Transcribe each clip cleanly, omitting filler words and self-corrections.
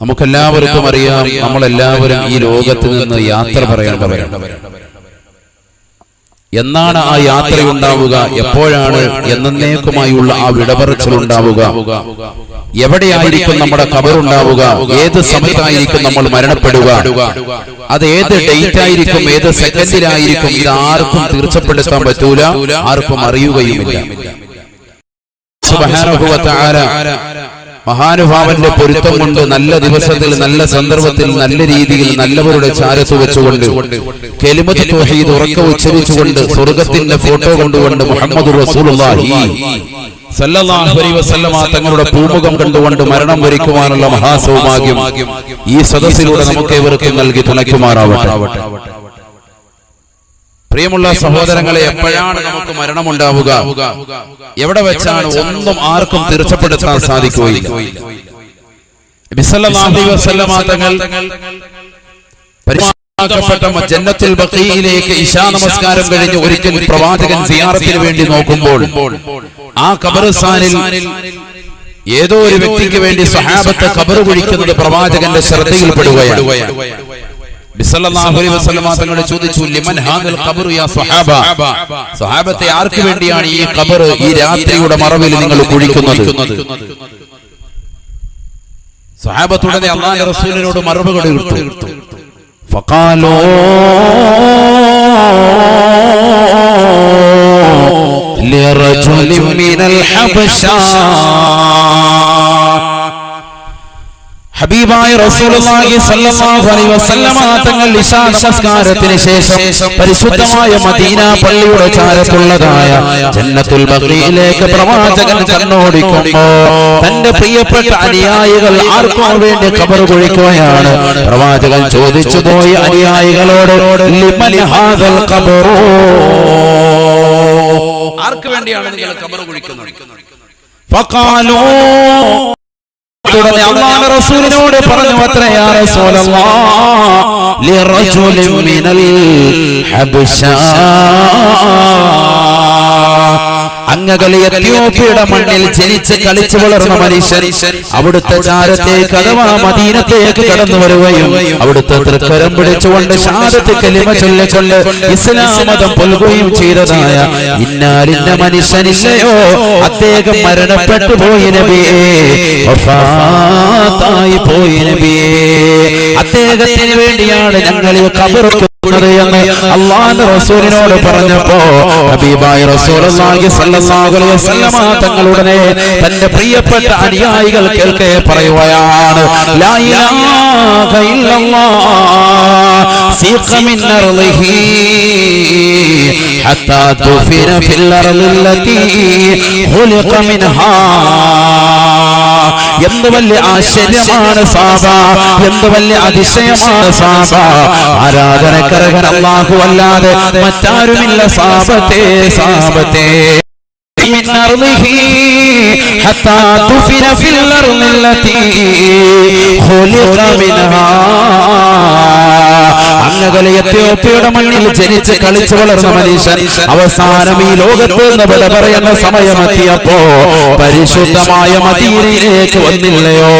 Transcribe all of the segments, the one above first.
നമുക്കെല്ലാവർക്കും അറിയാം, നമ്മളെല്ലാവരും ഈ ലോകത്ത് നിന്ന് യാത്ര പറയേണ്ടവരാണ്. എന്നാണ് ആ യാത്രയുണ്ടാവുക, എപ്പോഴാണ് എന്നേക്കുമായുള്ള ആ വിടപറച്ചിൽ ഉണ്ടാവുക, എവിടെയായിരിക്കും നമ്മുടെ ഖബറുണ്ടാവുക, ഏത് സമയത്തായിരിക്കും നമ്മൾ മരണപ്പെടുക, അത് ഏത് ഡേറ്റ് ആയിരിക്കും, ഏത് സെക്കൻഡിലായിരിക്കും, ഇത് ആർക്കും തീർച്ചപ്പെടുത്താൻ പറ്റൂല, ആർക്കും അറിയുകയുമില്ല. സുബ്ഹാനഹു വ തആല മഹാനുഭാവന്റെ പൊരുത്തം കൊണ്ട് നല്ല ദിവസത്തിൽ, നല്ല സന്ദർഭത്തിൽ, നല്ല രീതിയിൽ നല്ലവരുടെ ചാരത്ത് വെച്ചുകൊണ്ട് കലിമത്ത് തൗഹീദ് ഉറക്കെ ഉച്ചരിച്ചുകൊണ്ട് സ്വർഗത്തിന്റെ ഫോട്ടോ കൊണ്ടുകൊണ്ട് മുഹമ്മദുർ റസൂലുള്ളാഹി സല്ലല്ലാഹു അലൈഹി വസല്ലമ തങ്ങളുടെ പൂമുഖം കണ്ടുകൊണ്ട് മരണം വരിക്കുവാനുള്ള മഹാസൗഭാഗ്യം ഈ സദസ്സിലൂടെ നമുക്ക് ഏവർക്കും നൽകി തുണയ്ക്കുമാറാവട്ടെ. പ്രിയമുള്ള സഹോദരങ്ങളെ, എപ്പോഴാണ് നമുക്ക് മരണമുണ്ടാവുക, എവിടെ വെച്ചാണ്, ഒന്നും ആർക്കും തീർച്ചപ്പെടുത്താൻ സാധിക്കുകയില്ല. നബി സല്ലല്ലാഹു അലൈഹി വസല്ലമ തങ്ങൾ പരിശുദ്ധപ്പെട്ട ജന്നത്തുൽ ബഖീയിലേക്ക് ഇശാ നമസ്കാരം കഴിഞ്ഞ് ഒരിക്കൽ പ്രവാചകൻ സിയാറത്തിന് വേണ്ടി നോക്കുമ്പോൾ ആ ഖബർസ്ഥാനിൽ ഏതോ ഒരു വ്യക്തിക്ക് വേണ്ടി സ്വഹാബത്ത് ഖബർ കുഴിക്കുന്നത് പ്രവാചകന്റെ ശ്രദ്ധയിൽപ്പെടുകയാണ്. സല്ലല്ലാഹു അലൈഹി വസല്ലം തങ്ങളോട് ചോദിച്ചു, ലിമൻ ഹാദൽ ഖബറു യാ സ്വഹാബ, സ്വഹാബത്തെ ആർക്ക് വേണ്ടിയാണ് ഈ ഖബർ, ഈ രാത്രിയുടെ മറവിൽ നിങ്ങൾ കുഴിക്കുന്നത്? സ്വഹാബത്തുടനെ അല്ലാഹുവിന്റെ റസൂലിനോട് മറുപടി കൊടുത്തു. ഫഖാലൂ ലിറജുലിൻ മിനൽ ഹബശ, ഹബീബായ റസൂലുള്ളാഹി സ്വല്ലല്ലാഹു അലൈഹി വസല്ലമ തങ്ങൾ ഇശാ നമസ്കാരത്തിന് ശേഷം പരിശുദ്ധമായ മദീന പള്ളിയുടെ ചാരത്തുള്ളതായ ജന്നത്തുൽ ബഖീയിലേക്ക് പ്രവാചകൻ കണ്ണോടിക്കുമ്പോൾ തന്റെ പ്രിയപ്പെട്ട അനുയായികൾ ആർക്കു വേണ്ടി ഖബർ കുഴിക്കുകയാണ്. പ്രവാചകൻ ചോദിച്ചു പോയി അനുയായികളോട്, ലിമൻ ഹാദൽ ഖബറു, ആർക്ക് വേണ്ടിയാണ് നിങ്ങൾ ഖബർ കുഴിക്കുന്നത്? ഫഖാലൂ, അല്ലാഹുവിന്റെ റസൂലിനോട് പറഞ്ഞു, അത്ര യാ റസൂലല്ലാഹ് ലിറജുലിൻ മിനൽ ഹബശ, അങ്ങകലെ എത്യോപ്യയുടെ മണ്ണിൽ ജനിച്ച് കളിച്ചു വളർന്ന മനുഷ്യൻ അവിടുത്തെ ചാരത്തേക്ക് അഥവാ മദീനത്തേക്ക് കടന്നു വരുകയും അവിടുത്തെ തൃക്കരം പിടിച്ചുകൊണ്ട് ഷഹാദത്ത് കലിമ ചൊല്ലിക്കൊണ്ട് ഇസ്ലാം മതം പുൽകുകയും ചെയ്തതായ ഇന്നാലിന്ന മനുഷ്യനില്ലയോ, അദ്ദേഹം മരണപ്പെട്ടു പോയി നബിയേ, വഫാത്തായി പോയി നബിയേ, അദ്ദേഹത്തിന് വേണ്ടിയാണ് ഞങ്ങൾ ഈ ഖബർ എന്ന് അല്ലാഹുവിന്റെ റസൂലിനോട് പറഞ്ഞപ്പോ ഹബീബായ റസൂലുള്ളാഹി സ്വല്ലല്ലാഹു അലൈഹി വസല്ലമ തങ്ങളുടനെ തന്റെ പ്രിയപ്പെട്ട അനുയായികൾ കേൾക്കെ പറയുകയാണ്, ലാ ഇലാഹ ഇല്ലല്ലാഹ് സീഖ മിൻ അർളിഹി ഹത്താ തുഫിന ഫിൽ അർളില്ലതി ഖുലിഖ മിൻഹാ. എന്ത് വലിയ ആശ്ചര്യമാണ് സാബ, എന്ത് വലിയ അതിശയമാണ് സാബ, ആരാധനക്കർഹൻ അല്ലാഹു അല്ലാതെ മറ്റാരുമില്ല സാബത്തെ, സാബത്തെ. من أرضه حتى دفن في الأرض التي خلق منها, അങ്ങകലെ എത്യോപ്യയുടെ മണ്ണിൽ ജനിച്ച് കളിച്ചു വളർന്ന മനുഷ്യൻ അവസാനം ഈ ലോകത്ത് നിന്ന് വിട പറയുന്ന സമയമെത്തിയപ്പോ പരിശുദ്ധമായ മദീനയിലേക്ക് വന്നില്ലയോ,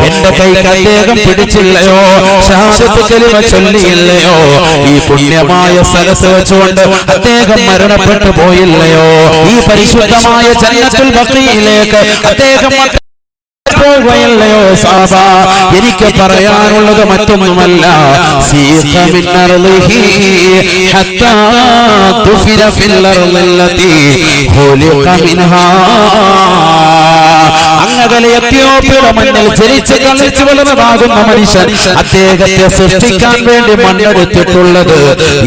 എന്റെ കൈക്ക് അദ്ദേഹം പിടിച്ചില്ലയോ, ഷഹാദത്ത് കലിമ ചൊല്ലിയില്ലയോ, ഈ പുണ്യമായ സ്ഥലത്ത് വെച്ചുകൊണ്ട് അദ്ദേഹം മരണപ്പെട്ടു പോയില്ലയോ, ഈ പരിശുദ്ധമായ ജന്നത്തുൽ ബഖീയിലേക്ക് അദ്ദേഹം പോവുകയല്ലയോ സാബ. എനിക്ക് പറയാനുള്ളത് മറ്റൊന്നുമല്ല, സീഖ മിൻ അർളിഹി ഹത്താ തുഫിന ഫിൽ അർളില്ലതി ഖുലിഖ മിൻഹാ. അങ്ങകലെ എത്യോപ്യയുടെ മണ്ണിൽ ജനിച്ച് കളിച്ചു വളർന്നതാകുന്ന മനുഷ്യൻ അദ്ദേഹത്തെ സൃഷ്ടിക്കാൻ വേണ്ടി മണ്ണെടുത്തിട്ടുള്ളത്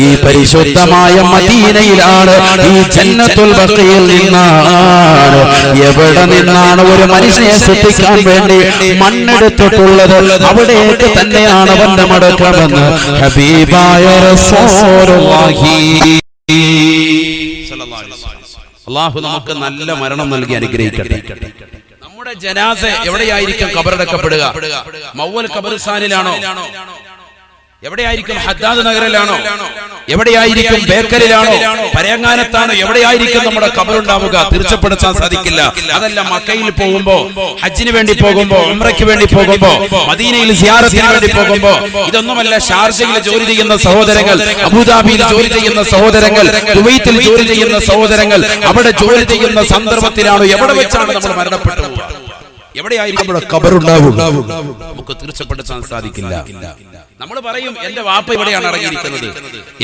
ഈ പരിശുദ്ധമായ മദീനയിലാണ്, ഈ ജന്നത്തുൽ ബഖീയിൽ നിന്നാണ്. എവിടെ നിന്നാണ് ഒരു മനുഷ്യനെ സൃഷ്ടിക്കാൻ വേണ്ടി മണ്ണെടുത്തിട്ടുള്ളത്, അവിടേക്ക് തന്നെയാണ് അവന്റെ മടക്കമെന്ന് ഹബീബായ റസൂലുള്ളാഹി സ്വല്ലല്ലാഹു അലൈഹി വസല്ലം. അല്ലാഹു നമുക്ക് നല്ല മരണം നൽകി അനുഗ്രഹിക്കട്ടെ. നമ്മുടെ ജനാസ എവിടെയായിരിക്കും ഖബറടക്കപ്പെടുക? മൗവൽ ഖബർസ്ഥാനിലാണോ? എവിടെയായിരിക്കും? ഹദ്ദാദ് നഗറിലാണോ? എവിടെയായിരിക്കും? ബേക്കലിലാണോ? പരങ്ങാനത്താണോ? എവിടെയായിരിക്കും നമ്മുടെ ഖബറുണ്ടാവുക? തീർച്ചപ്പെടുത്താൻ സാധിക്കില്ല. അതല്ല, മക്കയിൽ പോകുമ്പോ, ഹജ്ജിന് വേണ്ടി പോകുമ്പോ, ഉംറയ്ക്ക് വേണ്ടി പോകുമ്പോ, മദീനയിൽ സിയാറത്തിന് വേണ്ടി പോകുമ്പോ, ഇതൊന്നുമല്ല. ഷാർജയിൽ ജോലി ചെയ്യുന്ന സഹോദരങ്ങൾ, അബുദാബിയിൽ ജോലി ചെയ്യുന്ന സഹോദരങ്ങൾ, കുവൈത്തിൽ ജോലി ചെയ്യുന്ന സഹോദരങ്ങൾ, അവിടെ ജോലി ചെയ്യുന്ന സന്ദർഭത്തിലാണോ, എവിടെ വെച്ചാണ് നമ്മൾ മരണപ്പെട്ടു? എവിടെയായിരിക്കും നമ്മുടെ ഖബറുണ്ടാവുക? നമുക്ക് തീർച്ചപ്പെടുത്താൻ സാധിക്കില്ല. നമ്മൾ പറയും, എന്റെ വാപ്പ ഇവിടെയാണ് അടങ്ങിയിരിക്കുന്നത്,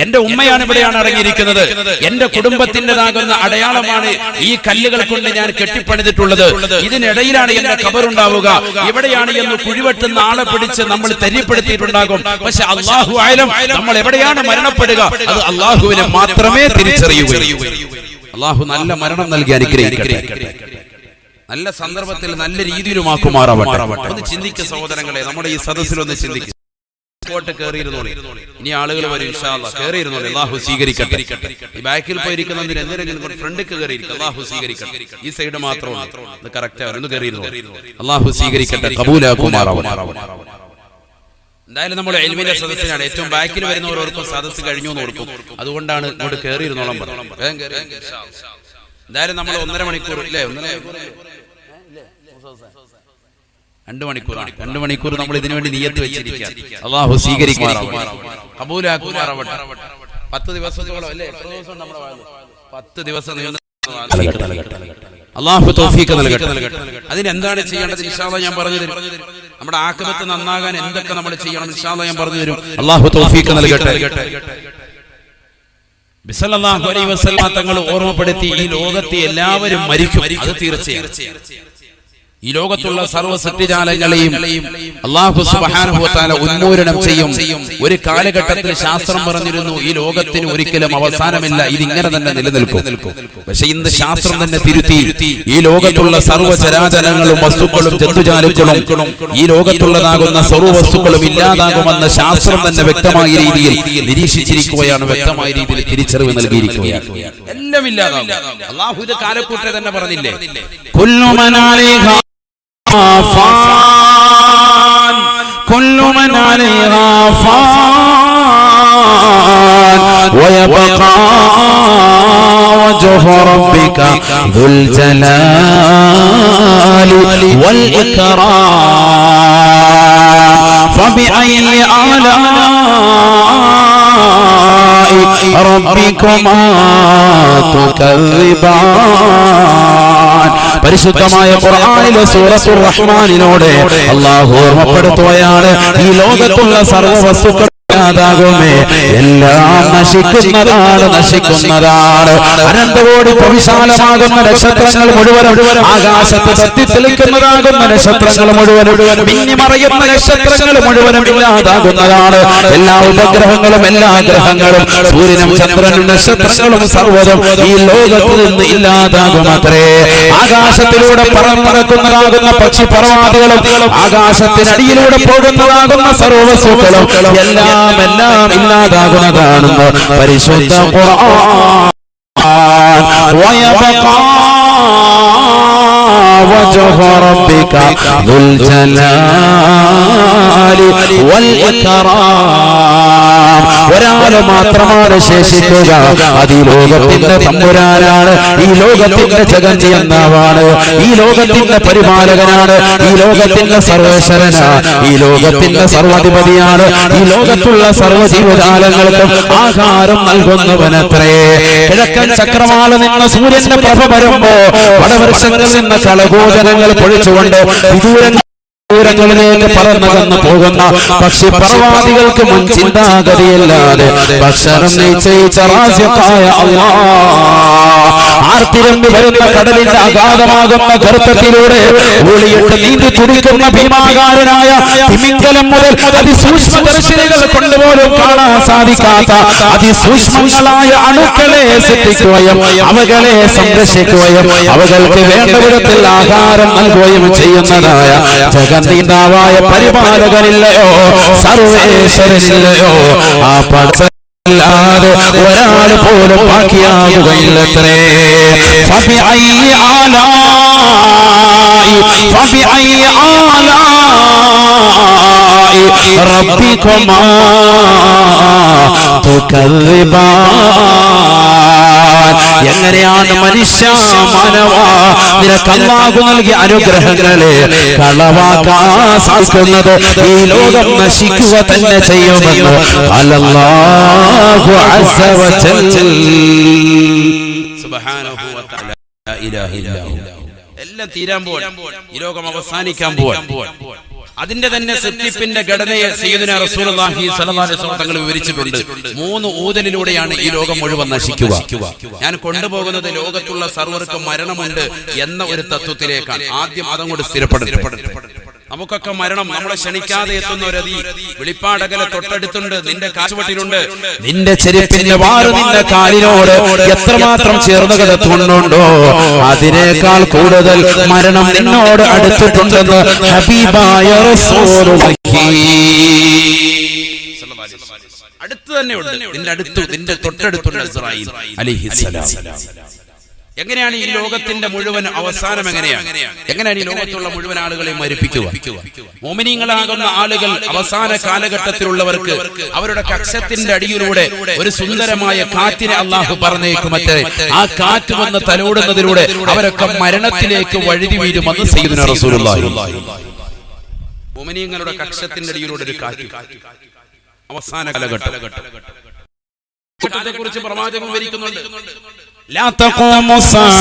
എന്റെ ഉമ്മയാണ് ഇവിടെയാണ് അടങ്ങിയിരിക്കുന്നത്, എന്റെ കുടുംബത്തിൻ്റെതാകുന്ന അടയാളമാണ് ഈ കല്ലുകൾ കൊണ്ട് ഞാൻ കെട്ടിപ്പണിതിട്ടുള്ളത്, ഇതിനിടയിലാണ് എന്റെ ഖബറുണ്ടാവുക, ഇവിടെയാണ് എന്ന് കുഴിവെട്ടുന്ന ആളെ പിടിച്ച് നമ്മൾ തെര്യപ്പെടുത്തിയിട്ടുണ്ടാകും. പക്ഷെ അല്ലാഹു അഅലം, നമ്മൾ എവിടെയാണ് മരണപ്പെടുക അത് അല്ലാഹുവിനെ മാത്രമേ തിരിച്ചറിയുകയുള്ളൂ. അല്ലാഹു നല്ല മരണം നൽകി അനുഗ്രഹിക്കട്ടെ, നല്ല സന്ദർഭത്തിൽ നല്ല രീതിയിലുമാക്കുമാറാവട്ടെ. ഒന്ന് ചിന്തിക്കുക സഹോദരങ്ങളെ, നമ്മുടെ ഈ സദസ്സിലൊന്ന് ചിന്തിക്കുക. കയറിയിരുന്നോളി, ഇനി ആളുകൾ വരും ഇൻഷാ അല്ലാഹ്. കയറിയിരുന്നോളി, അല്ലാഹു സ്വീകരിക്കട്ടെ. ഈ ബാക്കിൽ പോയിരിക്കുന്നതിന് എന്തെങ്കിലും ഫ്രണ്ടിക്ക് കയറിയിരിക്കും, അല്ലാഹു സ്വീകരിക്കട്ടെ. ഈ സൈഡ് മാത്രമാണ് ഇത് കറക്റ്റ് ആണ്. ഒന്ന് കയറിയിരുന്നോളി, അല്ലാഹു സ്വീകരിക്കട്ടെ, കബൂലാക്കുമാറാവട്ടെ. എന്തായാലും നമ്മൾ ഇൽമിന്റെ സദസ്സിനാണ്. ഏറ്റവും ബാക്കിൽ വരുന്നവരോർക്കും സദസ്സ് കഴിഞ്ഞു എന്ന് ഓർക്കും. അതുകൊണ്ടാണ് ഇങ്ങോട്ട് കയറിയിരുന്നോളം പറഞ്ഞു. എന്തായാലും നമ്മൾ 1.5 മണിക്കൂർ ഇല്ലേ, 2 മണിക്കൂറാണ്. 2 മണിക്കൂർ നമ്മൾ ഇതിനു വേണ്ടി നിയ്യത്ത് വെച്ചിരിക്കുക. അല്ലാഹു സ്വീകരിക്കുമാറാവട്ടെ, കബൂലാക്കുമാറാവട്ടെ. 10 ദിവസത്തോളം അല്ലേ, എത്ര ദിവസം നമ്മുടെ 10 ദിവസം അല്ലാഹു തൗഫീഖ് നൽകട്ടെ. അതിനെന്താണ് ചെയ്യേണ്ടത് ഇൻഷാ അല്ലാഹ് ഞാൻ പറഞ്ഞു തരും. നമ്മുടെ ആഖിറത്ത് നന്നാകാൻ എന്തൊക്കെ നമ്മൾ ചെയ്യണം ഇൻഷാ അല്ലാഹ് ഞാൻ പറഞ്ഞു തരും. അല്ലാഹു തൗഫീഖ് നൽകട്ടെ. ബിസല്ലല്ലാഹു അലൈഹി വസല്ലം തങ്ങൾ ഓർമ്മപ്പെടുത്തി, ഈ ലോകത്തെ എല്ലാവരും മരിക്കും, അത് തീർച്ചയാണ്. ഈ ലോകത്തുള്ള സർവ്വ സൃഷ്ടിജാലങ്ങളെയും അല്ലാഹു സുബ്ഹാനഹു വ തആല ഉന്മൂലനം ചെയ്യും. ഒരു കാലഘട്ടത്തിൽ ശാസ്ത്രം പറഞ്ഞിരുന്നു, ഈ ലോകത്തിന് ഒരിക്കലും അവസാനമില്ല, ഇതിങ്ങനെ തന്നെ നിലനിൽക്കും. പക്ഷെ ഇന്ന് ശാസ്ത്രം തന്നെ തിരുത്തി, ഈ ലോകത്തുള്ള സർവ്വ ചരാചരങ്ങളും വസ്തുക്കളും ജന്തുജാലങ്ങളും ഈ ലോകത്തുള്ളതാകുന്ന സർവ്വ വസ്തുക്കളും ഇല്ലാതാകുമെന്ന് ശാസ്ത്രം തന്നെ വ്യക്തമായ രീതിയിൽ നിരീക്ഷിച്ചിരിക്കുകയാണ്, വ്യക്തമായ രീതിയിൽ തിരിച്ചറിവ് നൽകിയിരിക്കുകയാണ്. എല്ലാം ഇല്ലാതാകും. അല്ലാഹു ഇത് കാലക്കൂട്ടെ തന്നെ പറഞ്ഞില്ലേ, കുല്ലു മൻ അലൈഹാ ഫാൻ കുല്ലു മൻ അലൈഹാ ഫാൻ വയബ്ഖാ വജ്ഹു റബ്ബിക ദുൽ ജലാലി വൽ ഇക്റാം ഫബിഅയ്യി ആലാഇ റബ്ബികുമാ തുകദ്ദിബാൻ. പരിശുദ്ധമായ ഖുർആനിലെ സൂറത്തുർ റഹ്മാനിനോട് അല്ലാഹു ഓർമ്മപ്പെടുത്തുകയാണ്, ഈ ലോകത്തുള്ള സർവ്വ വസ്തുക്കൾ ാകുമേ, എല്ലാം നശിക്കുന്നതാണ്, നശിക്കുന്നതാണ്. അനന്തകോടി പ്രവിശാലമാകുന്ന നക്ഷത്രങ്ങൾ മുഴുവനും, ആകാശത്ത് തത്തിത്തെളിക്കുന്നതാകുന്ന നക്ഷത്രങ്ങൾ മുഴുവനും, മിന്നിമറയുന്ന നക്ഷത്രങ്ങൾ മുഴുവനും ഇല്ലാതാകുന്നതാണ്. എല്ലാ ഉപഗ്രഹങ്ങളും എല്ലാ ഗ്രഹങ്ങളും സൂര്യനും ചന്ദ്രനും നക്ഷത്രങ്ങളും സർവ്വതും ഈ ലോകത്ത് നിന്ന് ഇല്ലാതാകുമത്രേ. ആകാശത്തിലൂടെ പറന്നടക്കുന്നതാകുന്ന പക്ഷിപർവാദികളും ആകാശത്തിനടിയിലൂടെ പോകുന്നതാകുന്ന സർവ്വവസ്തുക്കളും എല്ലാം ഇല്ലാതാകുന്നതാണെന്ന് പരിശുദ്ധ ഖുർആൻ. വയബ്ഖാ വജ്ഹു റബ്ബിക ദുൽ ജലാലി വൽ ഇക്റാം. ഒരാൾ മാത്രമാണ് ശേഷിക്കുക, അത് ഈ ലോകത്തിന്റെ തമ്പുരാനാണ്, ഈ ലോകത്തിന്റെ ജഗന്നിയന്താവാണ്, ഈ ലോകത്തിന്റെ പരിപാലകനാണ്, ഈ ലോകത്തിന്റെ സർവേശ്വരനാണ്, ഈ ലോകത്തിന്റെ സർവാധിപതിയാണ്, ഈ ലോകത്തുള്ള സർവ്വജീവജാലങ്ങൾക്കും ആഹാരം നൽകുന്നവനത്രേ. കിഴക്കൻ ചക്രവാള നിന്ന് സൂര്യന്റെ പ്രഭ വരുമ്പോ വടവൃക്ഷങ്ങളിൽ നിന്ന് കളഭോജനങ്ങൾ പൊഴിച്ചുകൊണ്ട് ദൂരങ്ങളിലേക്ക് പറന്നകന്നു പോകുന്ന പക്ഷിപർവാദികൾക്ക് മുൻ ചിന്താഗതിയില്ലാതെ ഭക്ഷണം നിശ്ചയിച്ച റാസിഖായ അല്ലാഹ് ആർത്തിരമ്പി വരുന്ന കടലിന്റെ അഗാധമാകുന്ന ഗർത്തത്തിലൂടെ ഒളിയിട്ട് നീന്തി തുടിക്കുന്ന ഭീമാകാരനായ തിമിംഗലം മുതൽ അതിസൂക്ഷ്മദർശിനികൾ കൊണ്ടുപോലും കാണാൻ സാധിക്കാത്ത അതിസൂക്ഷ്മങ്ങളായ അണുക്കളെ സൃഷ്ടിക്കുകയും അവകളെ സംരക്ഷിക്കുകയും അവകൾക്ക് വേണ്ട വിധത്തിൽ ആഹാരം നൽകുകയും ചെയ്യുന്നതായ ജഗന്നീതാവായ പരിപാലകനില്ലയോ, സർവേശ്വരനില്ലയോ, ആ പടല്ലാതെ ഒരാൾ പോലും ബാക്കിയാകുകയില്ലത്രേ. ഫബിഅയ്യി ആലാഇ ربكما تكذبان. എങ്ങനെയാണ് മനുഷ്യ മാനവ നിനക്ക് അല്ലാഹു നൽകിയ അനുഗ്രഹങ്ങളെ കളവാക്കാൻ സാധിക്കുന്നത്? ഈ ലോകം നശിക്കുക തന്നെ ചെയ്യുമെന്ന് അല്ലാഹു അസ്സ വജൽ. സുബ്ഹാനഹു വ തആല. ലാ ഇലാഹ ഇല്ലല്ലാഹു. എല്ലാം തീരാൻ പോവാൻ, ഈ ലോകം അവസാനിക്കാൻ പോവാൻ. അതിന്റെ തന്നെ സൃഷ്ടിപ്പിന്റെ ഘടനയെ സയ്യിദുനാ റസൂലുള്ളാഹി സ്വല്ലല്ലാഹു അലൈഹി വസല്ലം തങ്ങൾ വിവരിച്ചിട്ടുണ്ട്. 3 ഊതലിലൂടെയാണ് ഈ ലോകം മുഴുവൻ നശിക്കുക. ഞാൻ കൊണ്ടുപോകുന്നത് ലോകത്തുള്ള സർവർക്കും മരണമുണ്ട് എന്ന ഒരു തത്വത്തിലേക്കാണ്. ആദ്യം അതങ്ങോട്ട് സ്ഥിരപ്പെടുത്തണം. നമുക്കൊക്കെ മരണം നമ്മളെ ക്ഷണിക്കാതെ എത്തുന്ന ഒരു വെളിപ്പാടകലെ തൊട്ടടുത്തുണ്ട്. നിന്റെ കാശുവട്ടിലുണ്ട്, നിന്റെ ചെരുപ്പിന്റെ വാറ് നിന്റെ കാലിനോട് എത്രമാത്രം ചേർന്ന് കിടത്തുന്നുണ്ടോ അതിനേക്കാൾ കൂടുതൽ മരണം നിന്നോട് അടുത്തിട്ടുണ്ടെന്ന് ഹബീബായ റസൂലുള്ളാഹി. അടുത്ത് തന്നെയുണ്ട്, നിന്റെ അടുത്ത്, നിന്റെ തൊട്ടടുത്തുണ്ട് ഇസ്രായീൽ അലൈഹിസ്സലാം. എങ്ങനെയാണ് ഈ ലോകത്തിന്റെ മുഴുവൻ അവസാനം? എങ്ങനെയാണ് ഈ ലോകത്തുള്ള മുഴുവൻ ആളുകളെ മരിപ്പിക്കുക? മുഅ്മിനീങ്ങളാകുന്ന ആളുകൾ അവസാന കാലഘട്ടത്തിലുള്ളവർക്ക് അവരുടെ കക്ഷത്തിന്റെ അടിയിലൂടെ ഒരു സുന്ദരമായ കാറ്റിനെ അല്ലാഹു പറഞ്ഞേക്കുമറ്റേ ആ കാറ്റ് വന്ന് തലോടുന്നതിലൂടെ അവരൊക്കെ മരണത്തിലേക്ക് വഴുതി വീഴുമെന്ന് സയ്യിദുനാ റസൂലുള്ളാഹി. മുഅ്മിനീങ്ങളുടെ കക്ഷത്തിന്റെ അടിയിലൂടെ ഒരു കാറ്റ്. അവസാന കാലഘട്ടത്തെ കുറിച്ച് പ്രവാചകൻ വിവരിക്കുന്നുണ്ട്. لا تقوم الساعة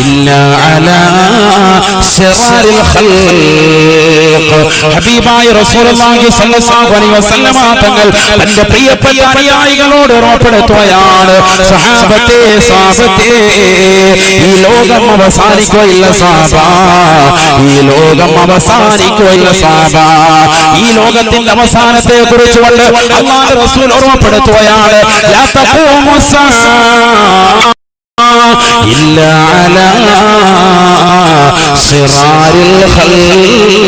إلا على شرار الخلق. ഹബീബായ റസൂലുള്ളാഹി സ്വല്ലല്ലാഹു അലൈഹി വസല്ലമ തങ്ങൾ തന്റെ പ്രിയപ്പെട്ട അനുയായികളോട് ഓർമ്മപ്പെടുത്തുകയാണ്, സഹാബത്തെ ഈ ലോകം അവസാനിക്കുകയില്ല സഹാബ, ഈ ലോകം അവസാനിക്കുകയില്ല സഹാബ. ഈ ലോകത്തിന്റെ അവസാനത്തെ കുറിച്ച് അല്ലാഹുവിന്റെ റസൂൽ ഓർമ്മപ്പെടുത്തുകയാണ്, ലാ തഖൂമു الساعة إلا على شرار الخلق.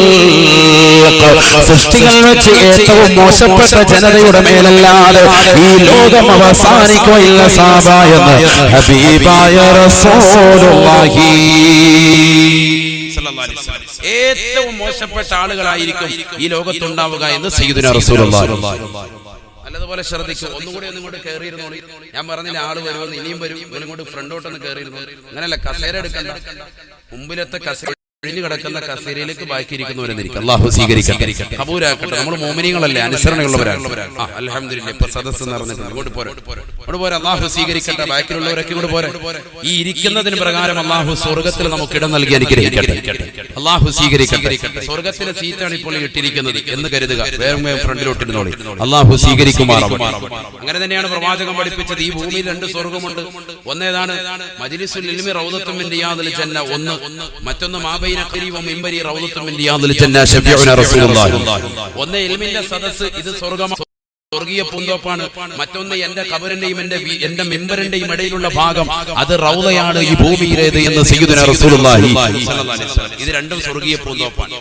സൃഷ്ടികൾ വെച്ച് ഏറ്റവും മോശപ്പെട്ട ജനതയുടെ മേലല്ലാതെ ഈ ലോകം അവസാനിക്കുകയില്ല സഹാബ എന്ന് ഹബീബായ റസൂലുള്ളാഹി. ഏറ്റവും മോശപ്പെട്ട ആളുകളായിരിക്കും ഈ ലോകത്തുണ്ടാവുക എന്ന് സയ്യിദുനാ റസൂലുള്ളാഹി. നല്ലതുപോലെ ശ്രദ്ധിക്കും. ഒന്നുകൂടി കയറിയിരുന്നോളി. ഞാൻ പറഞ്ഞില്ല ആള് വരുമെന്ന്, ഇനിയും വരും. ഇങ്ങോട്ട് ഫ്രണ്ടോട്ടൊന്ന് കയറിയിരുന്നു. അങ്ങനെയല്ല, കസേര എടുക്കണ്ട. മുമ്പിലത്തെ കസേര ഒഴിഞ്ഞു കിടക്കുന്ന കസേരയിലേക്ക് ബാക്കിയിരിക്കുന്നവരെന്നിരിക്കും. അല്ലാഹു സ്വീകരിക്കട്ടെ, കബൂലാക്കട്ടെ. നമ്മൾ മോമിനികളല്ലേ, അനുസരണയുള്ളവരാണ്. അൽഹംദുലില്ലാഹ്. ഇപ്പൊ സദസ്സ് നടന്നിട്ടുണ്ട്. ഇങ്ങോട്ട് പോരെ. അല്ലാഹു സ്വീകരിക്കട്ടെ. ബാക്കിയുള്ളവരൊക്കെ ഇങ്ങോട്ട് പോരെ. ഈ ഇരിക്കുന്നതിന് പ്രകാരം അല്ലാഹു സ്വർഗത്തിൽ നമുക്ക് ഇടം നൽകി അനുഗ്രഹിക്കട്ടെ. അല്ലാഹു സ്വീകരിക്കട്ടെ. സ്വർഗത്തിലെ സീറ്റാണ് ഇപ്പോൾ ഇട്ടിരിക്കുന്നത് എന്ന് കരുതുക. വേഗം ഫ്രണ്ടിലോട്ടിരുന്നോളി. അല്ലാഹു സ്വീകരിക്കുമാറാവട്ടെ. അങ്ങനെ തന്നെയാണ് പ്രവാചകൻ പഠിപ്പിച്ചത്. ഈ ഭൂമിയിൽ 2 സ്വർഗമുണ്ട്. ഒന്നേതാണ് മജ്ലിസുൽ ഇൽമി റൗദത്തും മിൻ റിയാദിൽ ജന്ന. മറ്റൊന്ന് മാബൈന ഖരീവ മിൻബരി റൗദത്തും മിൻ റിയാദിൽ ജന്ന ശഫീഉന റസൂലുള്ളാഹി. ഒന്ന് ഇൽമിന്റെ സദസ്സ്, ഇത് സ്വർഗീയ പൂന്തോപ്പാണ്. മറ്റൊന്ന് എന്റെ ഖബറിന്റെയും എന്റെ മിമ്പറിന്റെയും ഇടയിലുള്ള ഭാഗം, അത് റൗദയാണ് ഈ ഭൂമിയിലേത് എന്ന് സയ്യിദുനാ റസൂലുള്ളാഹി സ്വല്ലല്ലാഹു അലൈഹി വസല്ലം. ഇത് രണ്ടും സ്വർഗീയ പൂന്തോപ്പാണ്.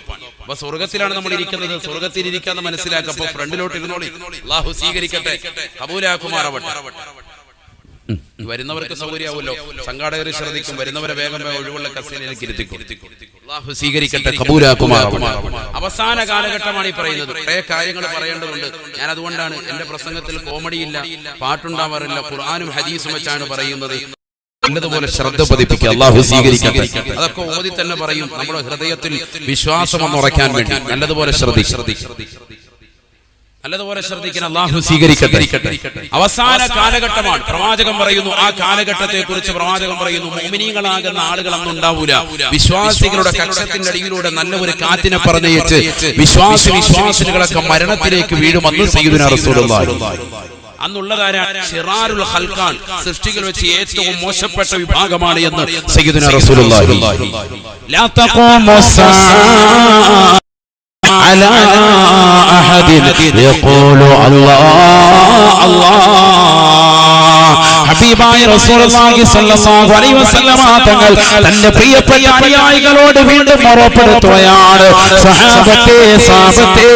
അപ്പൊ സ്വർഗത്തിലാണ് നമ്മൾ ഇരിക്കുന്നത്. സ്വർഗത്തിൽ ഇരിക്കാന്ന് മനസ്സിലാക്കപ്പോ ഫ്രണ്ടിലോട്ട് ഇരുന്നോളി. അല്ലാഹു സ്വീകരിക്കട്ടെ, കബൂലാക്കുമാറാവട്ടെ. വരുന്നവർക്ക് സൗകര്യമാവുമല്ലോ. സംഘാടകർ ശ്രദ്ധിക്കും. വരുന്നവരെ വേഗം ഒഴിവുള്ള കസേരയിലേക്ക് ഇരുത്തിക്കും. അല്ലാഹു സ്വീകരിക്കട്ടെ, കബൂലാക്കുമാറാവട്ടെ. അവസാന കാലഘട്ടമാണ് ഈ പറയുന്നത്. കുറേ കാര്യങ്ങൾ പറയേണ്ടതുണ്ട്. ഞാൻ അതുകൊണ്ടാണ് എന്റെ പ്രസംഗത്തിൽ കോമഡിയില്ല, പാട്ടുണ്ടാവാറില്ല. ഖുർആനും ഹദീസും വെച്ചാണ് പറയുന്നത്. നല്ലതുപോലെ ശ്രദ്ധ പതിപ്പിക്കുക. അല്ലാഹു സ്വീകരിക്കട്ടെ. അതൊക്കെ ഓതി തന്നെ പറയും. നമ്മുടെ ഹൃദയത്തിൽ വിശ്വാസം ഒന്ന് ഉറയ്ക്കാൻ വേണ്ടി നല്ലതുപോലെ നല്ലതുപോലെ ശ്രദ്ധിക്കണം. അല്ലാഹു സ്വീകരിക്കട്ടെ. അവസാന കാലഘട്ടമാണ്. പ്രവാചകൻ പറയുന്നു, ആ കാലഘട്ടത്തെ കുറിച്ച് പ്രവാചകൻ പറയുന്നു, മുഅ്മിനീങ്ങളാകുന്ന ആളുകൾ അന്ന് ഉണ്ടാവൂല. വിശ്വാസികളുടെ കക്ഷത്തിന്റെ അടിയിലൂടെ നല്ല ഒരു കാറ്റിനെ പറഞ്ഞയച്ച് വിശ്വാസികളൊക്കെ മരണത്തിലേക്ക് വീഴുമെന്ന് സയ്യിദുനാ റസൂലുള്ളാഹി. അന്നുള്ളതാരാണ്? ശിറാറുൽ ഖൽഖാൻ. സൃഷ്ടികൾ വെച്ച് ഏറ്റവും മോശപ്പെട്ട വിഭാഗമാണ് എന്ന് സയ്യിദുനാ റസൂലുള്ളാഹി. ലാ തഖൂമു الساعة على أحد يقول الله الله ഹബീബായ റസൂലുള്ളാഹി സ്വല്ലല്ലാഹു അലൈഹി വസല്ലമ തങ്ങൾ തന്റെ പ്രിയപ്പെട്ട അനുയായികളോട് വീണ്ടും ഓർമ്മപ്പെടുത്തുകയാണ്, സഹാബത്തെ സഹാബത്തെ,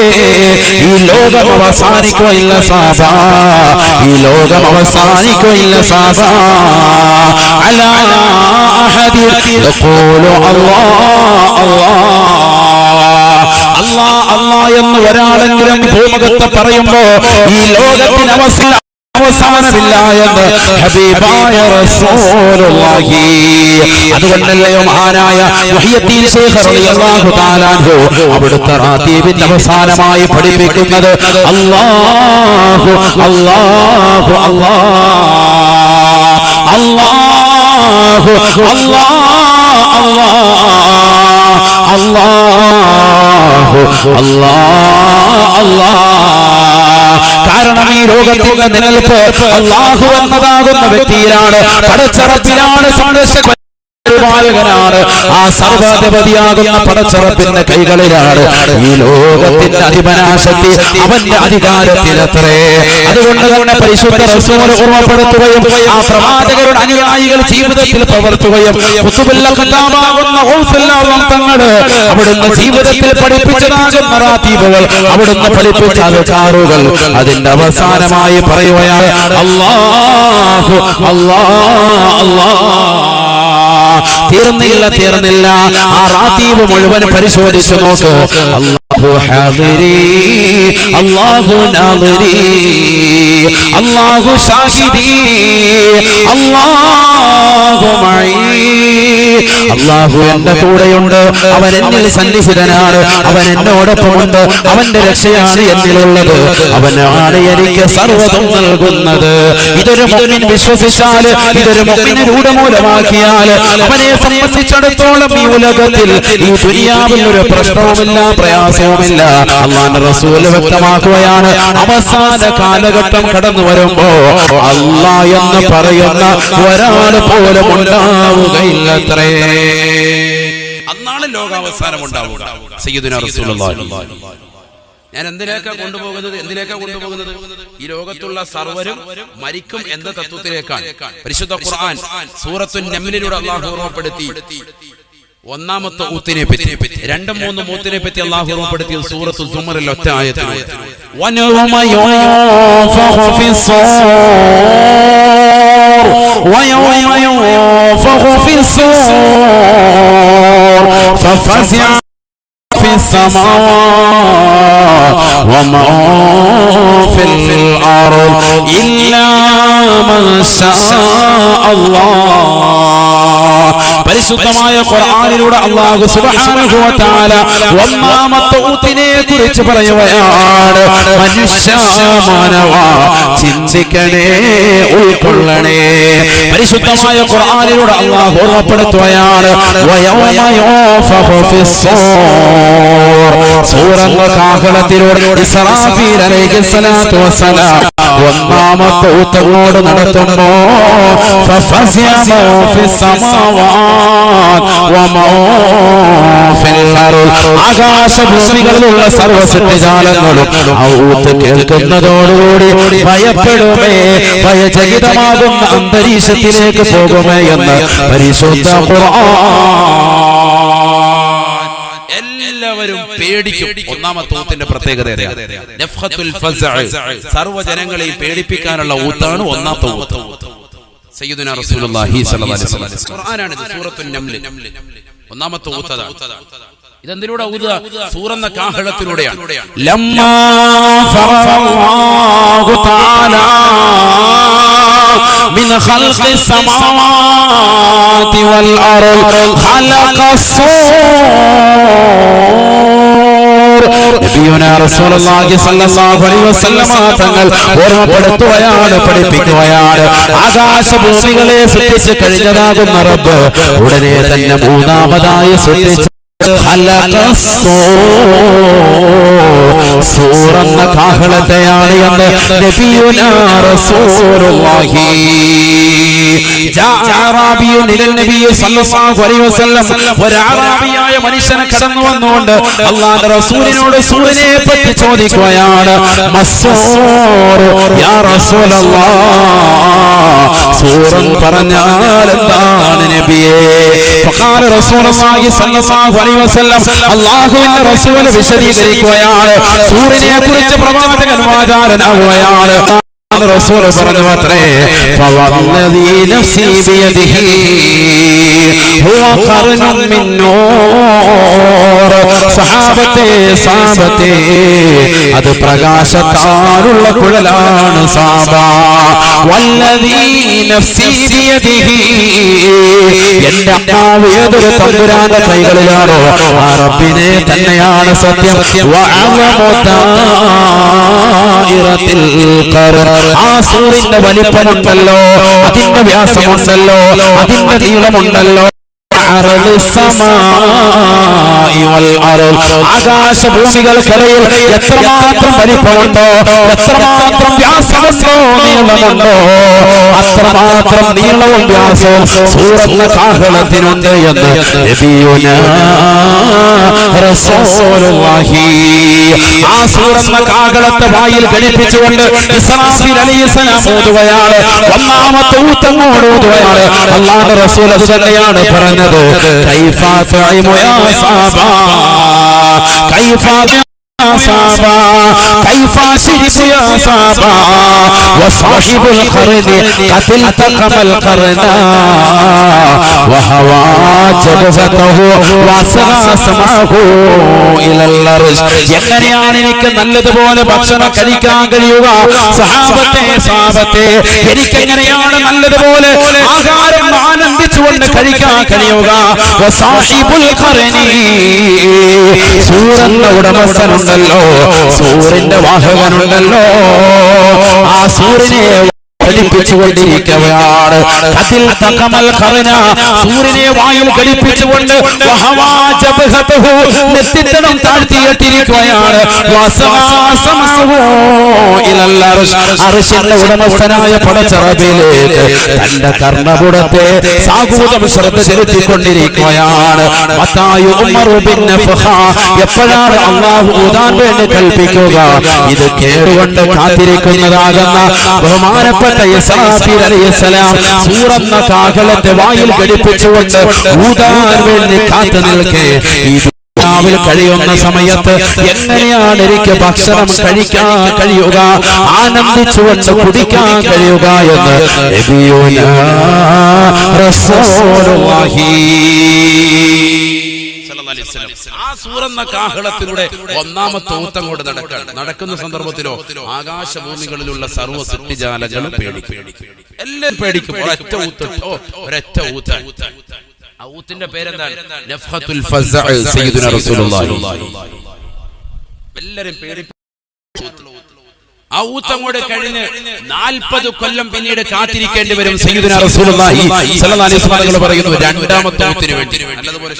ഈ ലോകം അവസാനിക്കുകയില്ല സഹാബ, ഈ ലോകം അവസാനിക്കുകയില്ല സഹാബ. അലാ അഹദി യഖൂലു അല്ലാഹ് അല്ലാഹ് അല്ലാഹ് അല്ലാഹ് എന്ന് ഒരാളെങ്കിലും ഭൂമുഖത്ത് പറയുമ്പോ ഈ ലോകത്തിന് അവസാനമില്ല എന്ന് ഹബീബായ റസൂലുള്ളാഹി. അതുകൊണ്ടല്ലയോ മഹാനായ മുഹയ്യിദ്ദീൻ ശൈഖ് റളിയല്ലാഹു തആല അൻഹു അവിടുത്തെ റാത്തീബിന്റെ അവസാനമായി പഠിപ്പിക്കുന്നത് അല്ലാഹു അല്ലാഹു അല്ലാഹ് അല്ലാഹു അല്ലാഹു അല്ലാഹ് അല്ലാഹ്. കാരണം ഈ ലോകത്തിന്റെ നിലനിൽപ്പ് അല്ലാഹു എന്നതാകുന്ന വ്യക്തിയിലാണ്, പടച്ചറപ്പിലാണ്, സംരക്ഷകനാണ്. ആ സർവാധിപതിയാകുന്ന പടച്ചറപ്പിന്റെ കൈകളിലാണ്. ഈ ലോകത്തിന്റെ അധിപനാശക്തി അവന്റെ അധികാരത്തിലത്രേ. അതുകൊണ്ട് തന്നെ പരിശുദ്ധ റസൂൽ ഓർമ്മപ്പെടുത്തുകയും ആ പ്രവാചകരുടെ അനുയായികൾ ജീവിതത്തിൽ പകർത്തുകയും തങ്ങള് അവിടുന്ന് ജീവിതത്തിൽ പഠിപ്പിച്ചതാകുന്ന റാത്തീബുകൾ, അവിടുന്ന് പഠിപ്പിച്ച അദ്കാറുകൾ അതിന്റെ അവസാനമായി പറയുകയാണ് അല്ലാഹു അല്ലാഹ് അല്ലാഹ്. തീർന്നില്ല. ആ റാത്തീബ് മുഴുവൻ പരിശോധിച്ചു നോക്ക്. അല്ലാഹു ഹാദിരി, അല്ലാഹു നാദിരി, അല്ലാഹു ഷാഹിദി, അല്ലാഹു മഈ. അല്ലാഹു എന്റെ കൂടെയുണ്ട്, അവൻ എന്നിൽ സന്നിഹിതനാണ്, അവൻ എന്നോടൊപ്പമുണ്ട്, അവന്റെ രക്ഷയാണ് എന്നിലുള്ളത്, അവനാണ് എനിക്ക് സർവ്വതും നൽകുന്നത്. ഇതൊരു മുഅ്മിൻ വിശ്വസിച്ചാൽ, ഇതൊരു മുഅ്മിനെ രൂഢമൂലമാക്കിയാൽ അവനെ സംബന്ധിച്ചിടത്തോളം ഈ ഉലകത്തിൽ ഈ ദുനിയാവിൽ ഒരു പ്രശ്നവുമില്ല, പ്രയാസവുമില്ല. അല്ലാഹുവിന്റെ റസൂൽ വ്യക്തമാക്കുകയാണ്, അവസാന കാലഘട്ടം കടന്നു വരുമ്പോ അല്ലാഹ് എന്ന് പറയുന്ന ഒരാൾ പോലും ഉണ്ടാവുകയില്ലത്രേ. അന്നാണ് ലോകാവസാനം ഉണ്ടാവുക. സയ്യിദുനാ റസൂലുള്ളാഹി. ഞാൻ എന്തിലേക്കാ കൊണ്ടുപോകുന്നത്? ഈ ലോകത്തുള്ള സർവരും മരിക്കും എന്ന തത്വത്തിലേക്കാണ്. പരിശുദ്ധ ഖുർആൻ സൂറത്തുൻ നംലിലൂടെ അല്ലാഹു ഓർമ്മപ്പെടുത്തി ഒന്നാമത്തെ ഊത്തിനെ പറ്റി, രണ്ടും മൂന്നും ഊത്തിനെ പറ്റി അല്ലാഹു ഓർമ്മപ്പെടുത്തിയത് സൂറത്തു സുമറിൽ ഒറ്റ ആയത്തിൽ. വയൗമ യുൻഫഖു ഫിസ്സൂർ വയൗമ യുൻഫഖു ഫിസ്സൂർ ഫഫസിഅ في السماوات وما في الأرض إلا من شاء الله. പരിശുദ്ധമായ ഖുർആനിലൂടെ അല്ലാഹു സുബ്ഹാനഹു വ തആല ഒന്നാമത്തെ ഊത്തിനെ കുറിച്ച് പറയുകയാണ്. മനുഷ്യ മാനവ ചിന്തിക്കണേ, ഉൾക്കൊള്ളണേ. പരിശുദ്ധമായ ഖുർആനിലൂടെ അല്ലാഹു ഓർമ്മപ്പെടുത്തുകയാണ് വയൗമ യുൻഫഖു ഫിസ്സൂർ. സൂറത്തുൽ കാഹളത്തിലൂടെ ഇസ്രാഫീൽ അലൈഹിസ്സലാത്തു വസ്സലാം ഒന്നാമത്തെ ഊത്തോട് നടത്തുന്നു. ഫഫസിഅ മാ ഫിസ്സമാവാത് വമാ ഫിൽ അർദ്. ആകാശഭൂമികളിലുള്ള സർവ്വ സൃഷ്ടിജാലങ്ങളും ആ ഊത്ത് കേൾക്കുന്നതോടുകൂടി ഭയപ്പെടുമേ, ഭയചകിതമാകുന്ന അന്തരീക്ഷത്തിലേക്ക് പോകുമേ എന്ന് പരിശുദ്ധ ഖുർആൻ. എല്ലാവരും പേടിക്കും. ഒന്നാമത്തെ ഊത്തിന്റെ പ്രത്യേകത നഫ്ഖത്തുൽ ഫസ്അ, സർവ്വജനങ്ങളെയും പേടിപ്പിക്കാനുള്ള ഊത്താണ് ഒന്നാമത്തെ ഊത്ത്. സയ്യിദുനാ റസൂലുള്ളാഹി സ്വല്ലല്ലാഹു അലൈഹി വസല്ലം ഖുർആനാണ് ഇത്. സൂറത്തുൻ നംൽ ഒന്നാമത്തെ ഊത്തതാണ്. ഇതെന്തിലൂടെ ഊതുക? സൂറന്ന കാഹളത്തിലൂടെയാണ്. ലമ്മാ ഫറഅല്ലാഹു തആല മിൻ ഖൽഖിസ് സമാവാതി വൽ അർദ് ഖലഖസ്സൂർ. നബിയുനാ റസൂലുള്ളാഹി സ്വല്ലല്ലാഹു അലൈഹി വസല്ലം തങ്ങൾ ഓർമ്മപ്പെടുത്തുകയാണ്, പഠിപ്പിക്കുകയാണ്. ആകാശഭൂമികളെ സൃഷ്ടിച്ച് കഴിഞ്ഞതാകുന്ന റബ്ബ് ഉടനെ തന്നെ മൂന്നാമതായി സൃഷ്ടിച്ച സൂറന്ന കാഹളത്തെയാണ് എന്ന് നബിയുനാ റസൂലുള്ളാഹി. ഒരാറാബിയായ മനുഷ്യനെ കടന്നു വന്നുകൊണ്ട് അല്ലാഹുവിന്റെ റസൂലിനോട് സൂറിനെ പറ്റി ചോദിക്കുകയാണ്. യാ റസൂലല്ലാഹ്, സൂറൻ പറഞ്ഞാൽ എന്താണ് നബിയേ? ഫഖാല റസൂലുള്ളാഹി സ്വല്ലല്ലാഹു അലൈഹി വസല്ലം, അല്ലാഹുവിന്റെ റസൂൽ വിശദീകരിക്കുകയാണ്. സൂറിനെ കുറിച്ച് പ്രവാചകൻ വാചാലനാവുകയാണ്. റസൂൽ പറഞ്ഞുവത്രേ, ഫവല്ലദീ നഫ്സി ബിയദിഹി ഹുവ ഖർനുൻ മിൻ നൂർ. സഹാബത്തെ അത് പ്രകാശത്താലുള്ള കുഴലാണ് സാബ. വല്ലദീ നഫ്സി ബിയദിഹി, എന്റെ അല്ലാഹു ഏതൊരു തമ്പുരാന്റെ കൈകളിലാണോ ആ റബ്ബിനെ തന്നെയാണ് സത്യം. വഅലമു താഇറത്തിൽ ഖർൻ, ആ സൂറിന്റെ വലിപ്പമുണ്ടല്ലോ, അതിന്റെ വ്യാസമുണ്ടല്ലോ, അതിന്റെ നീളമുണ്ടല്ലോ. ആകാശഭൂമികൾക്കിടയിൽ എത്രമാത്രം വലിപ്പമുണ്ടോ, എത്രമാത്രം വ്യാസമുണ്ടോ, നീളമുണ്ടോ, അത്രമാത്രം നീളവും വ്യാസവും സൂറന്ന കാഹളത്തിനുണ്ട് എന്ന് നബിയുനാ റസൂലുള്ളാഹി. ആ സൂറന്ന കാഹളത്തെ വായിൽ ഘടിപ്പിച്ചുകൊണ്ട് ഇസ്രാഫീൽ അലൈഹിസ്സലാം ഓതുകയാണ്. ഒന്നാമത്തെ ഊത്തങ്ങോട് ഓതുകയാണ്. അല്ലാഹുവിന്റെ റസൂൽ അത് തന്നെയാണ് പറഞ്ഞത്. കൈഫ തുഇമു യാ സാബാ, കൈഫ സാബാ, കൈഫ ശിരിബു യാ സാബാ, വസാഹിബുൽ ഖർനി ഖതിൽ തഖമൽ ഖർനാ വഹവാ ജബസതഹു വസമാഹു ഇലൽ അർശ്. എങ്ങനെയാണ് എനിക്ക് നല്ലതുപോലെ ഭക്ഷണം കഴിക്കാൻ കഴിയുക? സഹാബത്തെ, എനിക്ക് എങ്ങനെയാണ് നല്ലതുപോലെ ആഹാരം ആനന്ദിച്ചുകൊണ്ട് കഴിക്കാൻ കഴിയുക? വസാഹിബുൽ ഖർനി, സൂറിന്റെ ഉടമസ്ഥനുണ്ടല്ലോ, സൂറിന്റെ വാഹകനുണ്ടല്ലോ, ആ സൂറിനെ ഘടിപ്പിച്ചുകൊണ്ടിരിക്കുകയാണ്. അതിൽ തഖമൽ ഖർന, സൂര്യനെ വായിൽ ഘടിപ്പിച്ചുകൊണ്ട് നെറ്റിത്തടം താഴ്ത്തിയിട്ടിരിക്കുകയാണ്. അർശിന്റെ ഉടമസ്ഥനായ പടച്ചറബിലേക്ക് തന്റെ കർണപുടത്തെ സാഗൂതം ശ്രദ്ധ ചെലുത്തിക്കൊണ്ടിരിക്കുകയാണ്. എപ്പോഴാണ് അല്ലാഹു ഊതാൻ വേണ്ടി കൽപ്പിക്കുക? ഇത് കേടുകൊണ്ട് കാത്തിരിക്കുന്നതാകുന്ന ബഹുമാനപ്പെട്ട ഇസ്രാഫീൽ അലൈഹിസ്സലാം സൂറന്ന കാഹളത്തെ വായിൽ ഘടിപ്പിച്ചുകൊണ്ട് ഊതാൻ വേണ്ടി കാത്തു നിൽക്കെ, ഈ ദുനിയാവിൽ കഴിയുന്ന സമയത്ത് എങ്ങനെയാണ് എനിക്ക് ഭക്ഷണം കഴിക്കാൻ കഴിയുക, ആനന്ദിച്ചുകൊണ്ട് കുടിക്കാൻ കഴിയുക എന്ന് നബിയുനാ റസൂലുള്ളാഹി. ആ സൂറന്ന കാഹളത്തിലൂടെ ഒന്നാമത്തെ ഊത്തം കൊണ്ട് നടക്കുന്ന സന്ദർഭത്തിലോ ആകാശഭൂമികളിലുള്ള സർവ്വ സൃഷ്ടിജാലങ്ങളും പേടിക്കും, എല്ലാം പേടിക്കും. ഒരൊറ്റ ഊത്ത. ആ ഊത്തിന്റെ പേരെന്താണ്? നഫ്ഖത്തുൽ ഫസ്അ സയ്യിദുനാ റസൂലുള്ളാഹി. എല്ലാരും പേടിക്കും. ആ ഊത്തം കൂടെ കഴിഞ്ഞ് 40 കൊല്ലം പിന്നീട് കാത്തിരിക്കേണ്ടി വരും. സയ്യിദുനാ റസൂലുള്ളാഹി സ്വല്ലല്ലാഹു അലൈഹി വസല്ലം പറയുന്നു, രണ്ടാമത്തെ ഊത്തിന് വേണ്ടി നല്ലതുപോലെ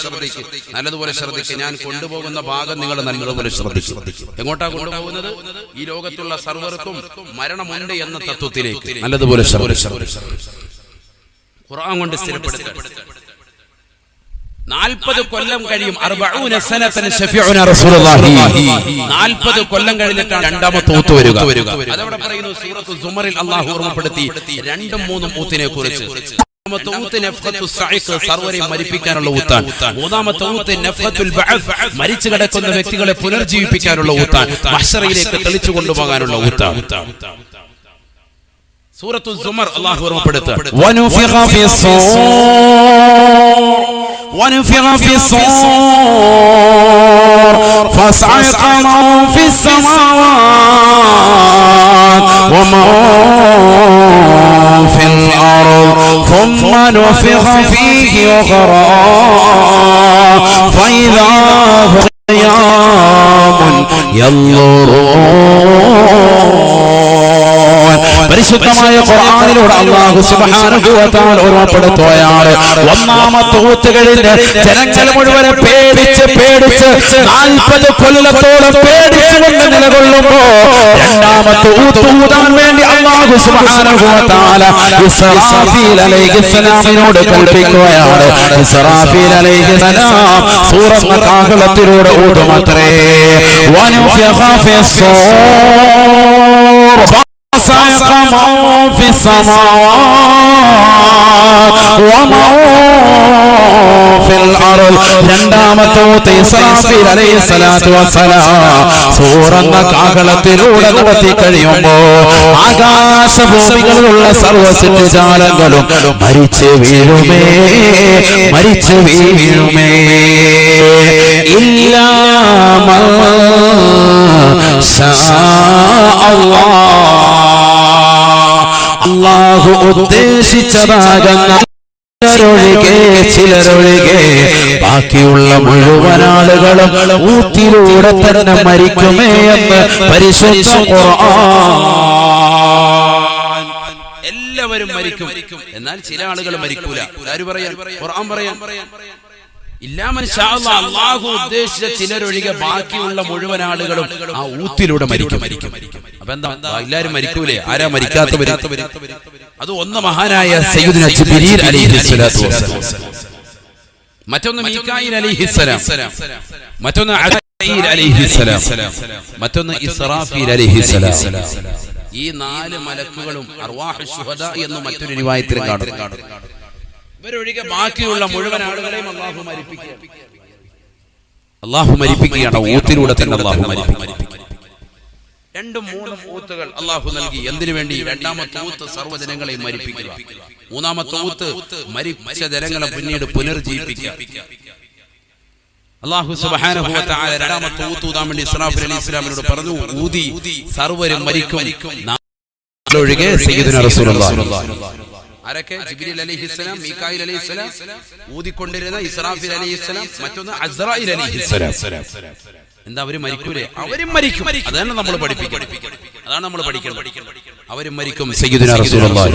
ശ്രദ്ധിക്കുക. ഞാൻ കൊണ്ടുപോകുന്ന ഭാഗം നിങ്ങൾ നല്ലതുപോലെ ശ്രദ്ധിക്കുക. എങ്ങോട്ടാ കൊണ്ടുപോകുന്നത്? ഈ ലോകത്തുള്ള സർവ്വർക്കും മരണമുണ്ട് എന്ന തത്വത്തിലേക്ക് നല്ലതുപോലെ ശ്രദ്ധിക്കുക. ഖുർആൻ കൊണ്ട് സ്ഥിരപ്പെടുത്തുക. 40 കൊല്ലം കഴിയും. 40 കൊല്ലം കഴിഞ്ഞിട്ടാണ് രണ്ടാമത്തെ ഊത്ത് വരിക. അതവിടെ പറയുന്നു സൂറത്തു സുമറിൽ അല്ലാഹു ഓർമ്മപ്പെടുത്തി 2ഉം 3ഉം ഊത്തിനെ കുറിച്ച്. മൂന്നാമത്തെ ഊത്ത് നഫ്ഖത്തുസ് സഅഖ്, സർവ്വരെയും മരിപ്പിക്കാനുള്ള ഊത്താണ്. മൂന്നാമത്തെ ഊത്ത് നഫ്ഖത്തുൽ ബഅസ്, മരിച്ചു കിടക്കുന്ന വ്യക്തികളെ പുനർജീവിപ്പിക്കാനുള്ള ഊത്താണ്. മഹ്ശറയിലേക്ക് തെളിച്ചു കൊണ്ടുപോകാനുള്ള ഊത്താണ്. സൂറത്തു സുമർ അല്ലാഹു ഓർമ്മപ്പെടുത്തുക. ونفخ في الصور فصعق من في السماوات ومن في الأرض ثم نفخ فيه أخرى فإذا هم قيام ينظرون. പരിശുദ്ധമായ ഖുർആനിലൂടെ അല്ലാഹു സുബ്ഹാനഹു വ തആല ഓർമ്മപ്പെടുത്തുകയാണ്. ഒന്നാമത്തെ ഊത്ത് കഴിഞ്ഞ് ജനങ്ങൾ മുഴുവൻ പേടിച്ച് 40 കൊല്ലത്തോളം പേടിച്ചുകൊണ്ട് നിലകൊള്ളുമ്പോ രണ്ടാമത്തെ ഊത്ത് ഊതാൻ വേണ്ടി അല്ലാഹു സുബ്ഹാനഹു വ തആല ഇസ്രാഫീൽ അലൈഹിസ്സലാമിനോട് കൽപ്പിക്കുകയാണ്. ഇസ്രാഫീൽ അലൈഹിസ്സലാം സൂറത്ത് കാഹളത്തിലൂടെ ഊതുമത്രേ. വനഫഖ ഫിസ്സൂർ فصعق من في السماوات ومن في الأرض. രണ്ടാമത്തെ ഊത്ത് ഇസ്രാഫീൽ അലൈഹിസ്സലാത്തു വസ്സലാം സൂറന്ന കാഹളത്തിലൂടെ നടത്തി കഴിയുമ്പോൾ ആകാശഭൂമികളിലുള്ള സർവ്വ സൃഷ്ടിജാലങ്ങളും മരിച്ചു വീഴുമേ ഇല്ലാ മാ ശാ അല്ലാഹു ഉദ്ദേശിച്ചതാകുന്ന ചിലരൊഴികെ ബാക്കിയുള്ള മുഴുവൻ ആളുകളും ഊത്തിലൂടെ തന്നെ മരിക്കുമേ എന്ന് പരിശുദ്ധ ഖുർആൻ. എല്ലാവരും മരിക്കും, എന്നാൽ ചില ആളുകൾ മരിക്കൂല. ആര് പറയാൻ? ഖുർആൻ പറയാൻ. അല്ലാഹു ഉദ്ദേശിച്ച ചിലരൊഴികെ ബാക്കിയുള്ള മുഴുവൻ ആളുകളും ആ ഊത്തിലൂടെ മരിക്കും. അപ്പൊ എന്താ, എല്ലാരും മരിക്കൂലേ? ആരാ മരിക്കാത്തവര്? അത് ഒന്ന് മഹാനായ സയ്യിദുന ജിബ്രീൽ അലൈഹിസ്സലാത്തു വസ്സലാം, മറ്റൊന്ന് മീകായിൽ അലൈഹിസ്സലാം, മറ്റൊന്ന് അസീൽ അലൈഹിസ്സലാം, മറ്റൊന്ന് ഇസ്രാഫീൽ അലൈഹിസ്സലാം. ഈ 4 മലക്കുകളും അർവാഹു ശുഹദാ എന്ന് മറ്റൊരു റിവായത്തിൽ കാണുന്നു. ഇവരൊഴികെ ബാക്കിയുള്ള മുഴുവൻ ആളുകളെയും അല്ലാഹു മരിപ്പിക്കുകയാണ്. ഊത്തിലൂടെ തന്നെ അല്ലാഹു മരിപ്പിക്കും. 2-3 ഊത്തുകൾ അല്ലാഹു നൽകി. എന്തിനു വേണ്ടി? രണ്ടാമത്തെ ഊത്ത് സർവ്വജനങ്ങളെയും മരിപ്പിക്കുക. മൂന്നാമത്തെ ഊത്ത് മരിച്ച ജനങ്ങളെ പിന്നീട് പുനർജീവിപ്പിക്കുക. അല്ലാഹു സുബ്ഹാനഹു വ തആല രണ്ടാമത്തെ ഊത്ത് ഊതാൻ വേണ്ടി ഇസ്രാഫീൽ അലൈഹിസ്സലാമിനോട് പറഞ്ഞു, ഊതി സർവ്വരും മരിക്കും ഒഴികെ സയ്യിദുനാ റസൂലുള്ളാഹി. ആരൊക്കെ? ജിബ്രീൽ അലൈഹിസ്സലാം, മീകായിൽ അലൈഹിസ്സലാം, ഊതിക്കൊണ്ടിരുന്ന ഇസ്രാഫീൽ അലൈഹിസ്സലാം, മറ്റൊന്ന് അസ്റായീൽ അലൈഹിസ്സലാം. എന്താ, അവര് മരിക്കൂലേ? അവരും മരിക്കും. അതാണ് നമ്മൾ പഠിപ്പിക്കുന്നത്. അവരും മരിക്കും. സയ്യിദുനാ റസൂലുള്ളാഹി.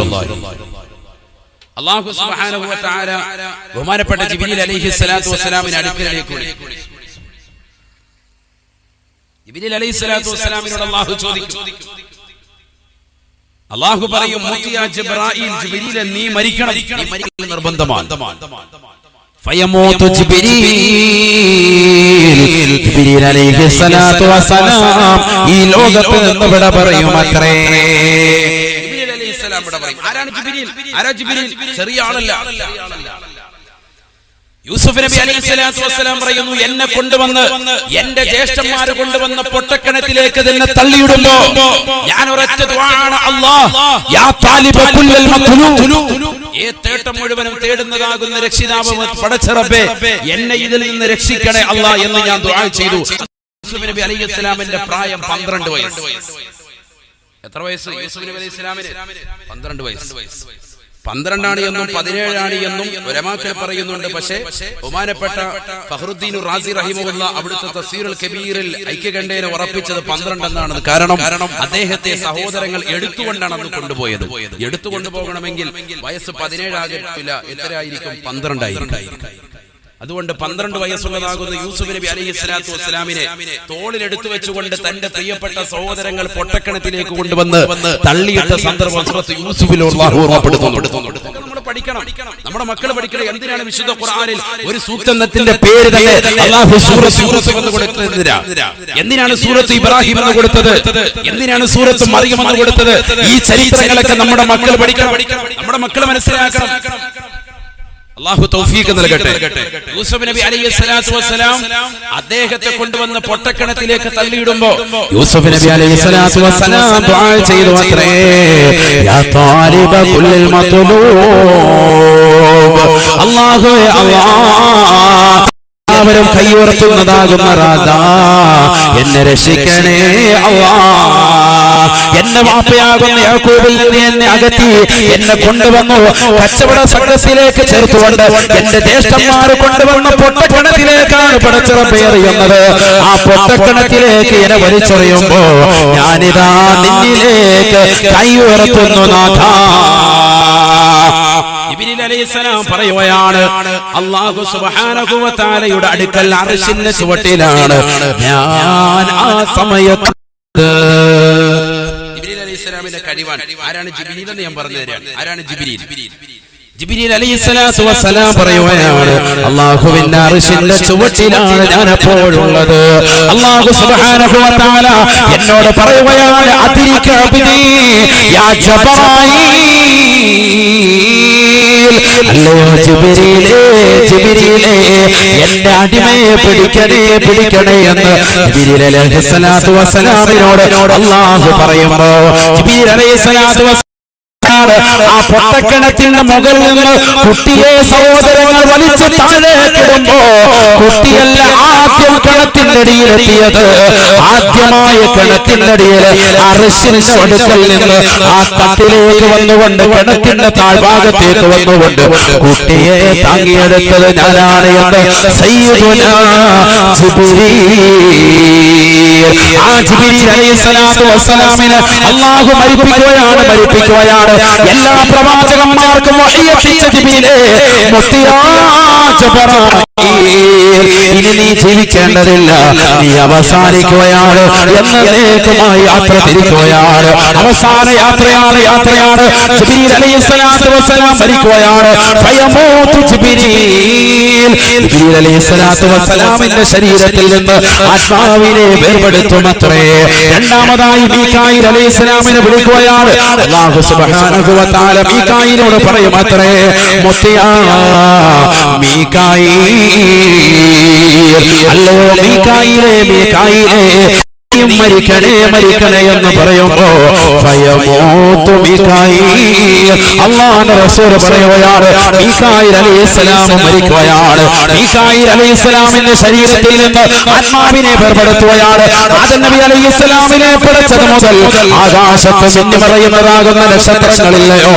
അല്ലാഹു സുബ്ഹാനഹു വ തആല ബഹുമാനപ്പെട്ട ജിബ്രീൽ അലൈഹിസ്സലാത്തു വസ്സലാമിനെ അടുക്കലേക്ക് വിളിച്ചു. ജിബ്രീൽ അലൈഹിസ്സലാത്തു വസ്സലാമിനോട് അല്ലാഹു ചോദിക്കും. അല്ലാഹു പറയും, ജിബ്രീൽ, നീ മരിക്കണം, നീ മരിക്കണം നിർബന്ധമാണ്. ഫയമൂതു ജിബ്രീൽ അലൈഹിസ്സലാത്തു വസ്സലാം ഈ ലോകത്ത് നിന്ന് വിട പറയും അത്രേ. ജിബ്രീൽ അലൈഹിസ്സലാം വിട പറയും. ആരാണ് ജിബ്രീൽ? ചെറിയ ആളല്ല. യൂസുഫ് നബി അലൈഹിസ്സലാത്തു വസ്സലാം പറയുന്നു, എന്നെ കൊണ്ടുവന്ന് എന്റെ ജ്യേഷ്ഠന്മാര് കൊണ്ടുവന്ന പൊട്ടക്കിണറ്റിലേക്ക് തന്നെ തള്ളിയിടുമ്പോ ഞാൻ ഒരൊറ്റ ദുആണ്, അല്ലാഹ് യാ താലിബ കുല്ലൽ മത്ലൂബ്, ഈ തേട്ടം മുഴുവനും തേടുന്നതാകുന്ന രക്ഷിതാവ് പടച്ച റബ്ബേ, എന്നെ ഇതിൽ നിന്ന് രക്ഷിക്കണേ അല്ലാഹ് എന്ന് ഞാൻ ദുആ ചെയ്തു. യൂസുഫ് നബി അലൈഹിസ്സലാമിന്റെ പ്രായം 12 വയസ്സ്. എത്ര വയസ്സ് യൂസുഫ് നബി അലൈഹിസ്സലാമിന്? 12 വയസ്സ്. 12 ആണ് എന്നും 17 ആണ് എന്നും ഉലമാക്കൾ പറയുന്നുണ്ട്. പക്ഷേ ബഹുമാനപ്പെട്ട ഫഖ്റുദ്ദീൻ റാസി റഹിമഹുല്ലാ അവിടുത്തെ തഫ്സീറുൽ കബീറിൽ ഐക്യകണ്ഠേന ഉറപ്പിച്ചത് 12 എന്നാണ്. കാരണം അദ്ദേഹത്തെ സഹോദരങ്ങൾ എടുത്തുകൊണ്ടാണ് അന്ന് കൊണ്ടുപോയത്. എടുത്തുകൊണ്ടുപോകണമെങ്കിൽ വയസ്സ് 17 ആകില്ല, എത്രയായിരിക്കും? 12 ആയിരിക്കും. അതുകൊണ്ട് 12 വയസ്സുള്ളതാകുന്ന യൂസുഫ് നബി അലൈഹിസ്സലാത്തു വസ്സലാമിനെ തോളിലെടുത്തു വെച്ചുകൊണ്ട് തന്റെ പ്രിയപ്പെട്ട സഹോദരങ്ങൾ പൊട്ടക്കിണറ്റിലേക്ക് കൊണ്ടുവന്ന് തള്ളിയിട്ട സന്ദർഭം സൂറത്ത് യൂസുഫിൽ അല്ലാഹു ഓർമ്മപ്പെടുത്തുന്നു. നമ്മൾ പഠിക്കണം, നമ്മുടെ മക്കൾ പഠിക്കണം. എന്തിനാണ് വിശുദ്ധ ഖുർആനിൽ ഒരു സൂക്തത്തിന്റെ പേര് തന്നെ അല്ലാഹു സൂറത്ത് യൂസുഫ് എന്ന് കൊടുത്തത്? എന്തിനാണ് സൂറത്ത് ഇബ്രാഹിം എന്ന് കൊടുത്തത്? എന്തിനാണ് സൂറത്ത് മറിയം എന്ന് കൊടുത്തത്? ഈ ചരിത്രങ്ങളൊക്കെ നമ്മുടെ മക്കൾ പഠിക്കണം, നമ്മുടെ മക്കൾ മനസ്സിലാക്കണം. അല്ലാഹു തൗഫീഖ് നൽകട്ടെ. യൂസുഫ് നബി അലൈഹിസ്സലാത്തു വസ്സലാം അദ്ദേഹത്തെ കൊണ്ടുവന്ന പൊട്ടക്കിണറ്റിലേക്ക് തള്ളിയിടുമ്പോ യൂസുഫ് നബി അലൈഹിസ്സലാത്തു വസ്സലാം ദുആ ചെയ്തു അത്രേ, യാ താലിബ കുല്ലൽ മത്ലൂബ്, അല്ലാഹുവേ അല്ലാഹ് എല്ലാവരും കൈയുയർത്തുന്നതാകുന്ന റാദാ, എന്നെ രക്ഷിക്കണേ അല്ലാഹ്. എന്നെ വാപ്പയാകുന്ന യാക്കൂബിൽ നിന്ന് എന്നെ അകറ്റി എന്നെ കൊണ്ടുവന്നു കച്ചവട സംഘത്തിലേക്ക് ചേർത്തുകൊണ്ട് എന്റെ ജ്യേഷ്ഠന്മാർ കൊണ്ടുവന്ന പൊട്ടക്കിണത്തിലേക്കാണ് പടച്ചിറപ്പ് എറിയുന്നത്. ആ പൊട്ടക്കിണത്തിലേക്ക് എന്നെ വലിച്ചെറിയുമ്പോ ഞാനിതാ നിന്നിലേക്ക് കൈ ഉയർത്തുന്നു നാഥാ. ജിബ്രീൽ അലൈഹിസ്സലാം പറയുകയാണ്, അല്ലാഹു സുബ്ഹാനഹു വ തആലയുടെ അടുക്കൽ അർശിന്റെ ചുവട്ടിലാണ് ഞാൻ ആ സമയത്ത്. ജിബ്രീൽ അലൈഹിസ്സലാമിന്റെ കഴിവാൻ ആരാണ് ജിബ്രീൽ എന്ന് ഞാൻ പറഞ്ഞു തരാം. ആരാണ് ജിബ്രീൽ? ജിബ്രീൽ അലൈഹിസ്സലാത്തു വസ്സലാം പറയുകയാണ്, അല്ലാഹുവിന്റെ അർശിന്റെ ചുവട്ടിലാണ് ഞാൻ എപ്പോഴുള്ളത്. അല്ലാഹു സുബ്ഹാനഹു വ തആല എന്നോട് പറയുകയാണ്, അതിരിക അബ്ദി യാ ജിബ്രീൽ, അല്ലയോ ജിബ്രീലേ ജിബ്രീലേ എന്റെ അടിമയെ പിടിക്കണേ എന്ന് ജിബ്രീൽ അലൈഹിസ്സലാത്തു വസ്സലാമിനോട് അല്ലാഹു പറയുമ്പോ ജിബ്രീൽ അലൈഹിസ്സലാത്തു ആ പൊട്ടക്കിണറ്റിന്റെ മുകളിൽ നിന്ന് കുട്ടിയെ സഹോദരങ്ങൾ വലിച്ചു താഴേക്കിടുമ്പോ കുട്ടിയല്ല ആദ്യം കിണറ്റിന്റെ അടിയിലെത്തിയത്. ആദ്യമായ കിണറ്റിന്റെ അടിയിൽ അർശിന്റെ അടുക്കൽ നിന്ന് ആ തട്ടിലേക്ക് വന്നുകൊണ്ട് കിണറ്റിന്റെ താഴ്ഭാഗത്തേക്ക് വന്നുകൊണ്ട് കുട്ടിയെ താങ്ങിയെടുത്തത് ഞാനാണ് എന്ന് സയ്യിദുനാ ജിബ്രീൽ. ആ ജിബ്രീൽ അലൈഹിസ്സലാത്തു വസ്സലാമിനെ അല്ലാഹു മരിപ്പിക്കുകയാണ്. എല്ലാ പ്രവാചകന്മാർക്കും വഹി എത്തിച്ച ജിബ്രീലേ, ഇനി നീ ജീവിക്കേണ്ടതില്ല, നീ അവസാനിക്കുകയാണ്, എന്നേക്കുമായി യാത്ര തിരിക്കുകയാണ്. അവസാന യാത്രയാണ്. ജിബ്രീൽ അലൈഹിസ്സലാത്തു വസ്സലാം മരിക്കുകയാണ്. ഫയമൂതു ജിബ്രീൽ അലൈഹിസ്സലാത്തു വസ്സലാമിന്റെ ശരീരത്തിൽ നിന്ന് ആത്മാവിനെ വേർപെടുത്തുമത്രേ. രണ്ടാമതായി മീകായിൽ അലൈഹിസ്സലാമിനെ വിളിക്കുകയാണ്. അല്ലാഹു സുബ്ഹാനഹു വ തആല മീകായിലോട് പറയുമത്രേ, മുത്തിയാ മീകായിൽ, അല്ലയോ മീകായിലേ മരിക്കണേ എന്ന് പറയുമ്പോ ഫയമൂതു മീകായിൽ, അല്ലാഹുവിന്റെ റസൂൽ പറയുകയാണ്, മീകായിൽ അലൈഹിസ്സലാം മരിക്കുകയാണ്. മീകായിൽ അലൈഹിസ്സലാമിന്റെ ശരീരത്തിൽ നിന്ന് ആത്മാവിനെ വേർപെടുത്തുകയാണ്. ആദം നബി അലൈഹിസ്സലാമിനെ പടച്ചത് മുതൽ ആകാശത്ത് മിന്നി മറയുന്നതാകുന്ന നക്ഷത്രങ്ങളില്ലയോ,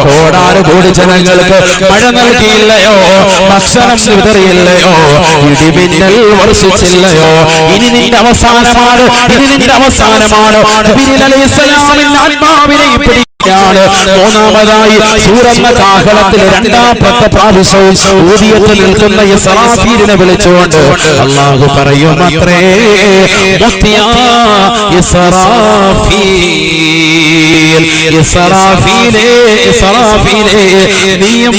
കോടാനുകോടി ജനങ്ങൾക്ക് മഴ നൽകിയില്ലയോ, ഭക്ഷണം വിതറിയില്ലയോ, ഇടിമിന്നൽ വർഷിച്ചില്ലയോ, ഇനി നിന്റെ അവസാനമാണ്. ജിബ്രീൽ അലൈഹിസ്സലാമിന്റെ ആത്മാവിനെ പിടിക്കുകയാണ്. മൂന്നാമതായി സൂറന്ന കാഹളത്തിൽ രണ്ടാമത്തെ പ്രാവശ്യവും ഊതിയത്ത് നിൽക്കുന്ന ഇസ്രാഫീലിനെ വിളിച്ചുകൊണ്ട് അല്ലാഹു പറയുമത്രേ, മുത്തിയാ ഇസ്രാഫീലേ നീയും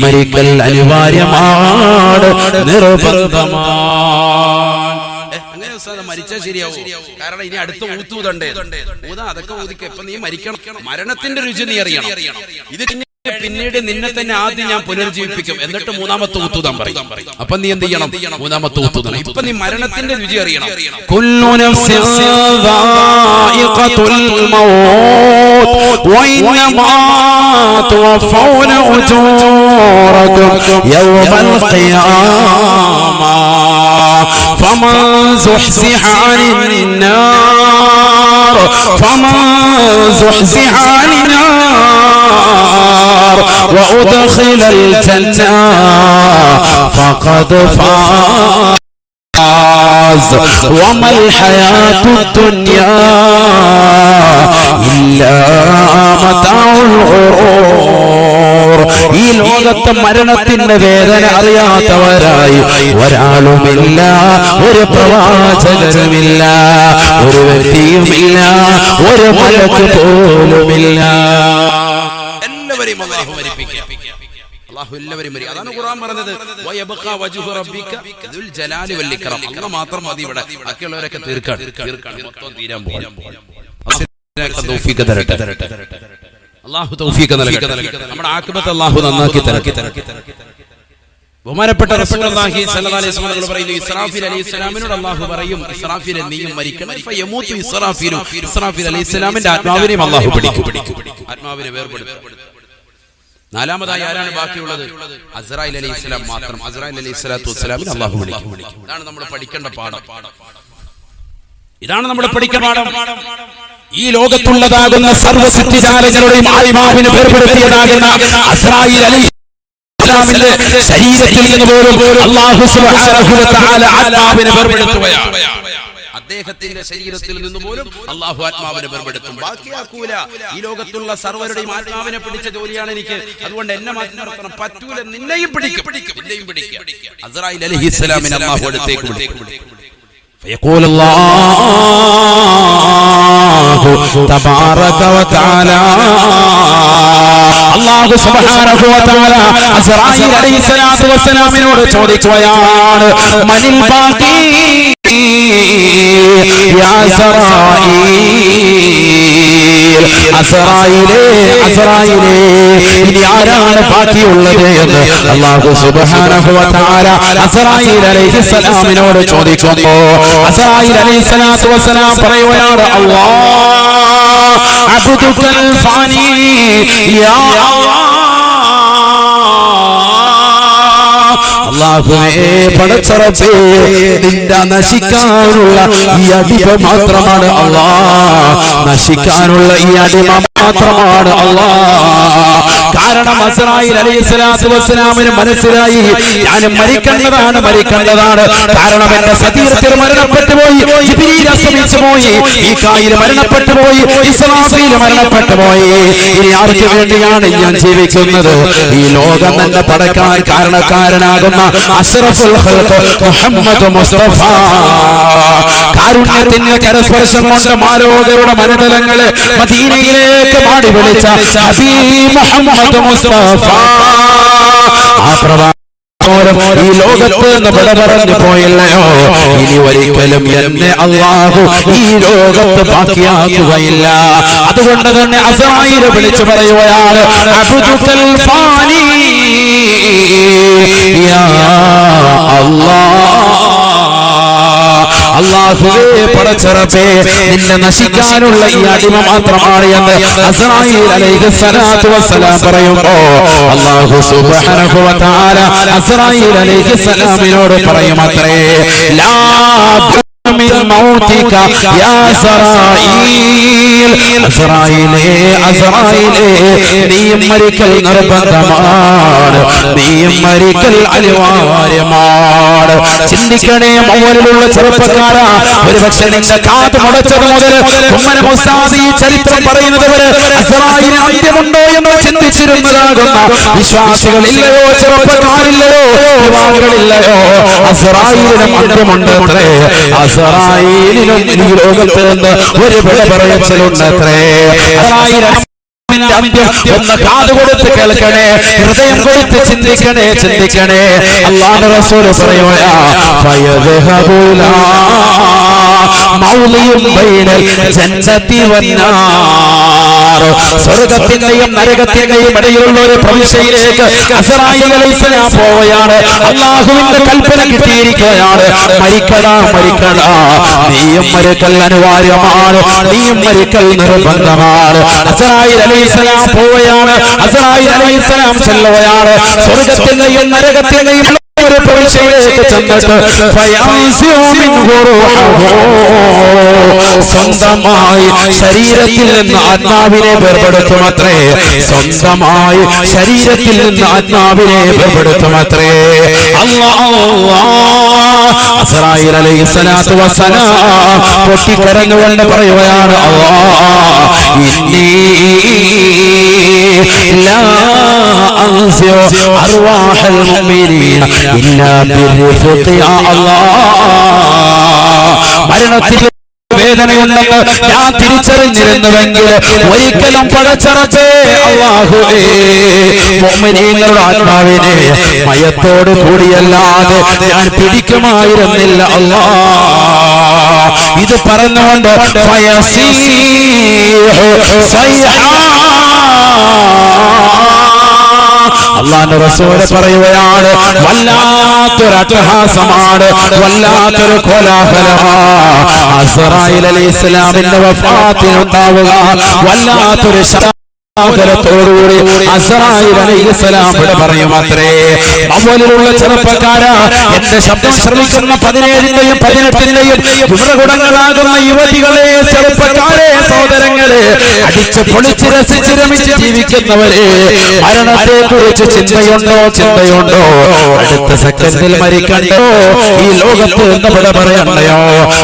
മരിക്കൽ അനിവാര്യമാണ്, നിർബന്ധമാണ്. മരിച്ചാൽ ശരിയാവും. കാരണം ഇനി അടുത്ത ഊത്തൂതണ്ടേ, അതൊക്കെ ഊതിക്ക. ഇപ്പൊ നീ മരിക്കണം, മരണത്തിന്റെ രുചി നീ അറിയണം. ഇത് പിന്നീട് നിന്നെ തന്നെ ആദ്യം ഞാൻ പുനർജീവിപ്പിക്കും, എന്നിട്ട് മൂന്നാമത്തെ ഊത്തൂതാൻ പറയും. അപ്പൊ നീ എന്ത് ചെയ്യണം? മൂന്നാമത്തെ ഊത്തൂതണം. ഇപ്പൊ നീ മരണത്തിന്റെ രുചി അറിയണം. കുല്ലു നഫ്സിൻ ദായിഖത്തുൽ മൗത്ത് വഇന്നമാ തുവഫൗന ഉജൂറകും യൗമൽ ഖിയാമ ഫമൻ സുഹ്സിഹ അനിൻ നാർ وأدخل الجنة فقد فاز وما الحياة الدنيا إلا متاع الغرور. ഈ ലോകത്തെ മരണത്തിന്റെ വേദന അറിയാത്തവരായി ഒരാളുമില്ല, ഒരു പ്രവാചകനുമില്ല, ഒരു വ്യക്തിയുമില്ല, ഒരു മലക്ക് പോലുമില്ല. എല്ലാവരെയും അല്ലാഹു മരിപ്പിക്കുക. അല്ലാഹു എല്ലാവരെയും മരിക്കും. അതാണ് ഖുർആൻ പറഞ്ഞത്, വയബ്ഖാ വജ്ഹു റബ്ബിക ദുൽ ജലാലി വൽ ഇക്റാം. അല്ലാഹു മാത്രം മതി ഇവിടെ, ബാക്കിയുള്ളവരൊക്കെ തീർക്കാണ്. മൊത്തം തീരാൻ പോകും. അല്ലാഹു തൗഫീഖ് തരട്ടെ. അല്ലാഹു തൗഫീഖ് നൽകട്ടെ. നമ്മുടെ ആഖിബത്ത് അല്ലാഹു നന്നാക്കി തരട്ടെ. ബഹുമാനപ്പെട്ട റസൂലുള്ളാഹി സ്വല്ലല്ലാഹി അലൈഹി വസല്ലം പറയുന്നു, ഇസ്രാഫീൽ അലൈഹിസ്സലാമിനോട് അല്ലാഹു പറയും, ഇസ്രാഫീലെ നീയും മരിക്കണം. ഫയമൂതു ഇസ്രാഫീൽ അലൈഹിസ്സലാമിന്റെ ആത്മാവിനെയും അല്ലാഹു പിടിക്കും, ആത്മാവിനെ വേർപെടുത്തും. നാലാമതായി ആരാണ് ബാക്കിയുള്ളത്? അസ്രായിൽ അലൈഹിസ്സലാം മാത്രം. അസ്രായിൽ അലൈഹിസ്സലാത്തു വസ്സലാമിനെ അല്ലാഹു വിളിക്കും. ഇതാണ് നമ്മൾ പഠിക്കേണ്ട പാഠം. ഇതാണ് നമ്മൾ പഠിക്കുന്ന പാഠം. ഈ ലോകത്തുള്ളതാകുന്ന സർവ്വസിദ്ധിജാലങ്ങളുടെയും ആത്മാവിന് വേർപെടുത്തിയതാകുന്ന അസ്രായീൽ അലൈഹിസ്സലാമിന്റെ ശരീരത്തിൽ നിന്ന് പോലും അല്ലാഹു സുബ്ഹാനഹു വ തആല ആത്മാവിനെ വേർപെടുത്തുകയാണ്. അദ്ദേഹത്തിന്റെ ശരീരത്തിൽ നിന്ന് പോലും അല്ലാഹു ആത്മാവിനെ വേർപെടുത്തും, ബാക്കിയാക്കൂല. ഈ ലോകത്തുള്ള സർവരുടെയും ആത്മാവിനെ പിടിച്ച ജോലിയാണ് എനിക്ക്, അതുകൊണ്ട് എന്നെ മാറ്റി നിർത്തണം, പറ്റൂല, നിന്നെയും പിടിക്കും. അസ്രായീൽ അലൈഹിസ്സലാമിനെ അല്ലാഹു അടുത്തേക്ക് വിളിക്കും. فيقول الله تبارك وتعالى അല്ലാഹു സുബ്ഹാനഹു വ തആല അസ്രായീൽ അലൈഹിസ്സലാത്തു വസ്സലാമിനോട് ചോദിക്കുകയാണ്, മനിൽ ബാഖി യാ അസ്രായീലേ ഇനി ആരാണ് ബാക്കിയുള്ളത് എന്ന് അല്ലാഹു സുബ്ഹാനഹു വ തആല അസ്രായീൽ അലൈഹിസ്സലാമിനോട് ചോദിക്കുമ്പോൾ അസ്രായീൽ അലൈഹിസ്സലാത്തു വസ്സലാം പറയുകയാണ്, അല്ലാഹ് അബ്ദുകൽ ഫാനി യാ അല്ലാഹുവേ പടച്ചറബേ നിന്റെ നശിക്കാനുള്ള ഈ അടിമ മാത്രമാണ് അല്ലാഹ്, നശിക്കാനുള്ള ഈ അടിമ മാത്രമാണ് അല്ലാഹ്. കാരണം അസ്രായീൽ അലൈഹിസ്സലാത്തു വസ്സലാമിന് മനസ്സിലായി, ഞാൻ മരിക്കേണ്ടതാണ്. കാരണം എന്റെ ശരീരത്തിൽ മരണപ്പെട്ടു പോയി, ജിബ്രീൽ അസ്തമിച്ചു പോയി, മീകായിൽ മരണപ്പെട്ടു പോയി, ഇസ്രാഫീൽ മരണപ്പെട്ടു പോയി. ഇനി ആർക്ക് വേണ്ടിയാണ് ഞാൻ ജീവിക്കുന്നത്? ഈ ലോകം തന്നെ പടക്കാൻ കാരണക്കാരനാകുന്ന അഷ്റഫുൽ ഖൽഖ് മുഹമ്മദ് മുസ്തഫ, കാരുണ്യത്തിന്റെ കരസ്പർശം കൊണ്ട് മാലോകരുടെ മനതലങ്ങളെ മദീനയിലേക്ക് മാടി വിളിച്ച ഹബീബ് മുഹമ്മദ് മുസ്തഫ, ആ ഈ ലോകത്ത് നിന്ന് വിട പറഞ്ഞു പോയില്ലയോ, ഇനി ഒരിക്കലും എന്നെ അല്ലാഹു ഈ ലോകത്ത് ബാക്കിയാക്കുകയില്ല. അതുകൊണ്ട് തന്നെ അസ്രായീൽ വിളിച്ചു പറയുകയാണ്, അബ്ദുകൽ ഫാനി യാ അല്ലാഹ്, അല്ലാഹുവേ പടച്ചറബേ നിന്നെ നശിക്കാനുള്ള ഈ അടിമ മാത്രമാണ് എന്ന് അസ്രായീൽ അലൈഹിസ്സലാത്തു വസ്സലാം പറയുമ്പോൾ അല്ലാഹു സുബ്ഹാനഹു വ തആല അസ്രായീൽ അലൈഹിസ്സലാമിനോട് പറയുമത്രേ, ലാ മിൻ മൗതിക യാ അസ്രായീലേ നീയും മരിക്കൽ നിർബന്ധമാണ്, നീയും മരിക്കൽ അനിവാര്യമാണ്. ചിന്തിക്കണേ മൗലിലുള്ള ചെറുപ്പക്കാരാ, ഒരുപക്ഷെ നിന്റെ കാത് മുടച്ചത് മുതൽ ഉമ്മനെ മുസാദി ഈ ചരിത്രം പറയുന്നത് വരെ അസ്രായീലിന് അന്ത്യമുണ്ടോ എന്ന് ചിന്തിച്ചിരുന്നതാകുന്ന വിശ്വാസികളില്ലയോ, ചെറുപ്പക്കാരില്ലയോ, യുവാക്കളില്ലയോ? അസ്രായീലിനും അന്ത്യമുണ്ട് അത്രേ. അസ്രായീലിനും ഈ ലോകത്ത് നിന്ന് ഒരു വിട പറയലുണ്ടത്രേ. ഒന്ന് കാത് കൊടുത്ത് കേൾക്കണേ, ഹൃദയം കൊടുത്ത് ചിന്തിക്കണേ. അല്ലാഹു റസൂൽ പറയുകയാ, ഫയദ്ഹബുലാ മൗലിയും ബൈനൽ ജന്നതി വന്നാർ, സ്വർഗ്ഗത്തിന്റെയും നരകത്തിന്റെയും ഇടയിലുള്ള ഒരു പ്രവിശ്യയിലേക്ക് അസ്രായീൽ അലൈഹിസ്സലാം പോവുകയാണ്. അല്ലാഹുവിന്റെ കൽപ്പന കിട്ടിയിരിക്കുകയാണ്, മരിക്കടാ, നീയും മരിക്കൽ അനിവാര്യമാണ്, നീയും മരിക്കൽ നിർബന്ധമാണ്. അസ്രായീൽ അലൈഹിസ്സലാം പോവുകയാണ്. അസ്രായീൽ അലൈഹിസ്സലാം ചെല്ലുകയാണ്. സ്വർഗ്ഗത്തിന്റെയും നരകത്തിന്റെയും ഒരു പ്രവിശ്യയിലേക്ക് ചെന്നിട്ട് സ്വന്തമായി ശരീരത്തിൽ നിന്ന് ആത്മാവിനെ വേർപെടുത്തുമത്രേ. സ്വന്തമായി ശരീരത്തിൽ നിന്ന് ആത്മാവിനെ വേർപെടുത്തുമത്രേ. അസ്രായീൽ അലൈഹിസ്സലാത്തു വസ്സലാം പൊട്ടിക്കരഞ്ഞുകൊണ്ട് പറയുകയാണ്, ഇന്നി ലാ അൻസിഉ അർവാഹൽ മുഅ്മിനീന ഇല്ലാ ബിർഫഖി യാ അല്ലാഹ്. മരണത്തിൽ വേദനയുണ്ടെന്ന് ഞാൻ തിരിച്ചറിഞ്ഞിരുന്നുവെങ്കിൽ ഒരിക്കലും പടച്ചറബേ അല്ലാഹുവേ മുഅ്മിനീങ്ങളുടെ ആത്മാവിനെ മയത്തോട് കൂടിയല്ലാതെ ഞാൻ പിടിക്കുമായിരുന്നില്ല അല്ലാഹ്. ഇത് പറഞ്ഞുകൊണ്ട് അല്ലാഹുവിന്റെ റസൂൽ പറയുകയാണ്, വല്ലാത്തൊരു അട്ടഹാസമാണ്, വല്ലാത്തൊരു കോലാഹലമാണ് അസ്രായീൽ അലൈഹിസ്സലാമിന്റെ വഫാത്തിനുണ്ടാവുക. വല്ലാത്തൊരു കോലാഹലത്തോടുകൂടി അസ്റായീൽ അലൈഹിസ്സലാം പറയും അത്രേ, അവലിലുള്ള ചെറുപ്പക്കാരാ, എന്റെ ശബ്ദം ശ്രമിക്കുന്ന 17ന്റെയും 18ന്റെയും യുവകുടങ്ങളാകുന്ന യുവതികളെ, ചെറുപ്പക്കാരെ, സഹോദരങ്ങളെ, അടിച്ച് പൊളിച്ച് രസിച്ച് രമിച്ച് ജീവിക്കുന്നവരെ, മരണത്തെ കുറിച്ച് ചിന്തയുണ്ടോ? അടുത്ത സെക്കൻഡിൽ മരിക്കണ്ടോ? ഈ ലോകത്ത് എന്ന് പറയണ്ടയോ?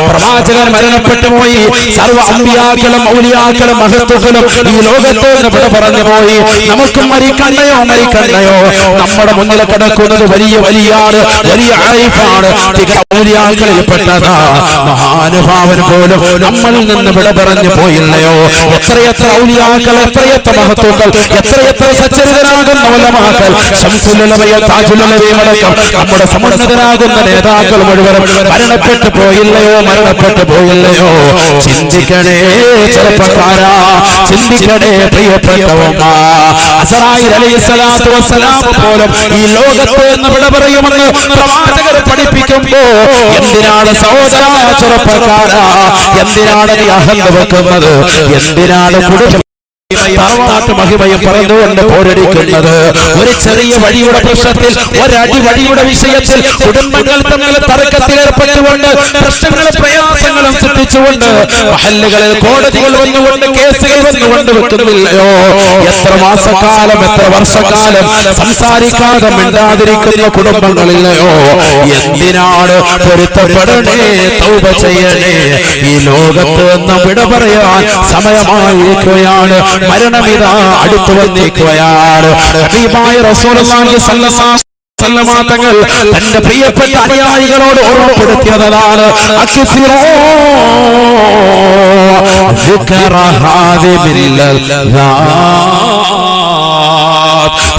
പ്രവാചകൻ മരണപ്പെട്ടു പോയി, സർവ്വ അമ്പിയാക്കളും ഔലിയാക്കളും മഹത്തുക്കളും ഈ ലോകത്ത് എന്ന് പറഞ്ഞു പോയി. നമുക്കും മരിക്കണ്ടയോ? നമ്മുടെ മുന്നിൽ കിടക്കുന്നത് വലിയ ആരിഫാണ്, ഔലിയാക്കളിൽ പെട്ടതാ, മഹാനുഭാവൻ പോലും നമ്മളിൽ നിന്ന് വിട പറഞ്ഞു പോയില്ലയോ? എത്രയെത്ര ഔലിയാക്കൾ, എത്രയെത്ര മഹത്തുക്കൾ, എത്രയെത്ര സച്ചരിതരാകുന്ന ഉലമാക്കൾ, ശംസുൽ ഉലമയും താജുൽ ഉലമയും അടക്കം നമ്മുടെ സമുന്നതരാകുന്ന നേതാക്കൾ മുഴുവനും മരണപ്പെട്ടു പോയില്ലയോ? ചിന്തിക്കണേ ചെറുപ്പക്കാരാ, ചിന്തിക്കണേ പ്രിയപ്പെട്ടവമ്മ. അസ്റായീൽ അലൈഹിസ്സലാത്തു വസ്സലാം പോലും ഈ ലോകത്ത് എന്ന് വിട പറയുമെന്ന് പ്രവാചകർ പഠിപ്പിക്കുമ്പോ എന്തിനാണ് സഹോദരാ, ചെറുപ്പക്കാരാ, എന്തിനാണ് നീ അഹന്ത വെക്കുന്നത്? എന്തിനാണ് കുടുംബ മഹിമയും പറഞ്ഞുകൊണ്ട് പോരടിക്കുന്നത്? ഒരു ചെറിയ വഴിയുടെ പ്രശ്നത്തിൽ, ഒരടി വഴിയുടെ വിഷയത്തിൽ കുടുംബങ്ങൾ തമ്മിൽ തർക്കത്തിലേർപ്പെട്ടുകൊണ്ട് പ്രശ്നങ്ങളും പ്രയാസങ്ങളും സൃഷ്ടിച്ചുകൊണ്ട് മഹല്ലുകളിൽ കോടതികൾ വന്നുകൊണ്ട് കേസുകൾ വന്നുകൊണ്ട് വെക്കുന്നില്ലയോ? എത്ര മാസക്കാലം, എത്ര വർഷക്കാലം സംസാരിക്കാതെ മിണ്ടാതിരിക്കുന്ന കുടുംബങ്ങളില്ലയോ? എന്തിനാണ്? പൊരുത്തപ്പെടണേ, തൗബ ചെയ്യണേ. ഈ ലോകത്ത് നിന്ന് വിട പറയാൻ സമയമായിരിക്കുകയാണ്. മരണമിതാ അടുത്തു വന്നിരിക്കുകയാണ്. ഹബീബായ റസൂലുള്ളാഹി സ്വല്ലല്ലാഹു അലൈഹി വസല്ലം തങ്ങൾ തന്റെ പ്രിയപ്പെട്ട അനുയായികളോട് ഓർമ്മപ്പെടുത്തിയതാണ്,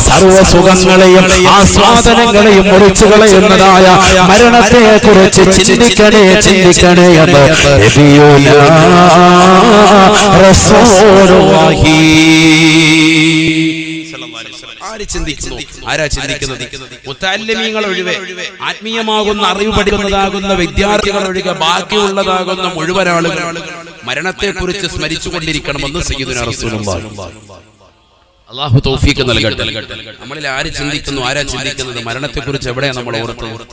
സർവസുഖങ്ങളെയും ആസ്വാദനങ്ങളെയും മുറിച്ചു കളയുന്നതായ മരണത്തെ കുറിച്ച് ചിന്തിക്കണേ എന്ന് റസൂലുള്ളാഹി. ആരാ ചിന്തിക്കുന്നത്? മുത്തഅല്ലിമീങ്ങൾ ഒഴികെ, ആത്മീയമാകുന്ന അറിവ് പഠിക്കുന്നതാകുന്ന വിദ്യാർത്ഥികൾ ഒഴികെ ബാക്കിയുള്ളതാകുന്ന മുഴുവൻ ആളുകൾ മരണത്തെ കുറിച്ച് സ്മരിച്ചുകൊണ്ടിരിക്കണമെന്ന് സയ്യിദുനാ റസൂലുള്ളാഹി. അല്ലാഹു തൗഫീഖ് നൽകട്ടെ. നമ്മളിൽ ആര് ചിന്തിക്കുന്നു? ആരാ ചിന്തിക്കുന്നത്? മരണത്തെ കുറിച്ച് എവിടെയാണ് നമ്മൾ ഓർത്തത്?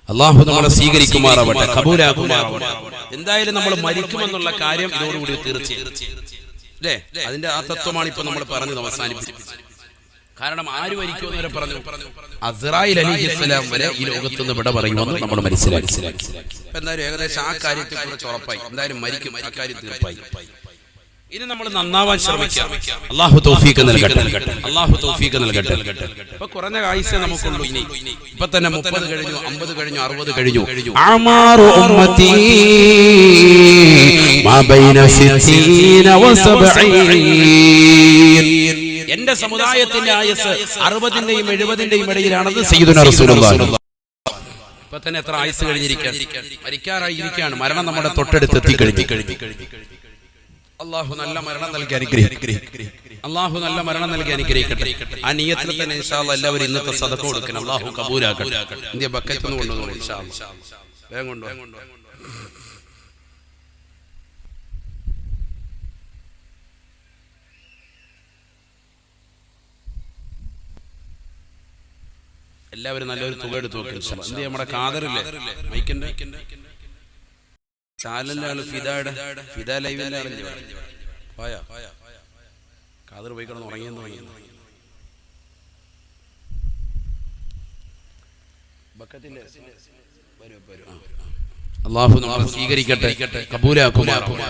അല്ലാഹു നമ്മളെ സ്വീകരിക്കുമാറാവട്ടെ, കബൂലാക്കുമാറാവട്ടെ. എന്തായാലും നമ്മൾ മരിക്കുമെന്നുള്ള കാര്യം ഇതോടുകൂടി തീർച്ചയായും അല്ലേ? അതിന്റെ ആ തത്വമാണ് ഇപ്പൊ നമ്മൾ പറഞ്ഞത് അവസാനിപ്പിച്ചത്. കാരണം ആര് മരിക്കുമെന്ന് വരെ പറഞ്ഞു? അസ്റായീൽ അലൈഹിസ്സലാം വരെ ഈ ലോകത്തുനിന്ന് വിട പറയുമെന്ന് നമ്മൾ മനസ്സിലാക്കി. എന്തായാലും ഏകദേശം ആ കാര്യത്തെ കുറിച്ച് ഉറപ്പായി. എന്തായാലും മരിക്കും, ആ കാര്യം തീർപ്പായി. ഇനി നമ്മൾ നന്നാവാൻ ശ്രമിക്കാം. അല്ലാഹു തൗഫീഖ് നൽകട്ടെ. ഇപ്പൊ കുറഞ്ഞ ആയുസ്സേ നമുക്കുള്ളൂ. ഇപ്പൊ തന്നെ 30 കഴിഞ്ഞു, 50 കഴിഞ്ഞു, 60 കഴിഞ്ഞു. അമാറു ഉമ്മത്തി മാ ബൈന 60 വ 70. എന്റെ സമുദായത്തിന്റെ ആയുസ് 60ന്റെയും 70ന്റെയും ഇടയിലാണെന്ന് സയ്യിദുനാ റസൂലുള്ളാഹി. ഇപ്പൊ തന്നെ എത്ര ആയുസ് കഴിഞ്ഞിരിക്കാൻ, മരിക്കാറായിരിക്കുകയാണ്. മരണം നമ്മുടെ തൊട്ടടുത്ത് എത്തിക്കഴിഞ്ഞു. അല്ലാഹു നല്ല മരണം നൽകി അനുഗ്രഹിക്കട്ടെ. ആ നിയ്യത്തിൽ തന്നെ ഇൻഷാ അല്ലാഹ് എല്ലാവരും ഇന്നത്തെ സദഖ കൊടുക്കണം. അല്ലാഹു കബൂലാക്കട്ടെ. ഇന്ത്യ ബക്കറ്റ് ഒന്ന് കൊണ്ടുവന്നു ഇൻഷാ അല്ലാഹ്. വേഗം കൊണ്ടുവന്നു. എല്ലാവരും നല്ലൊരു തുക എടുത്ത് നോക്കി. എന്ത് നമ്മുടെ കാതറില്ലേ മൈക്കിന്റെ ചാനലിന്റെ ആള് ഫിദ ലൈവിന്റെ ആളല്ലേ പോയാ? കാതർ പോയി കിടന്ന് ഉറങ്ങിയെന്ന് ബക്കറ്റില്ലേ? അല്ലാഹു നമ്മളെ സ്വീകരിക്കട്ടെ, കബൂലാക്കുമാറാവട്ടെ.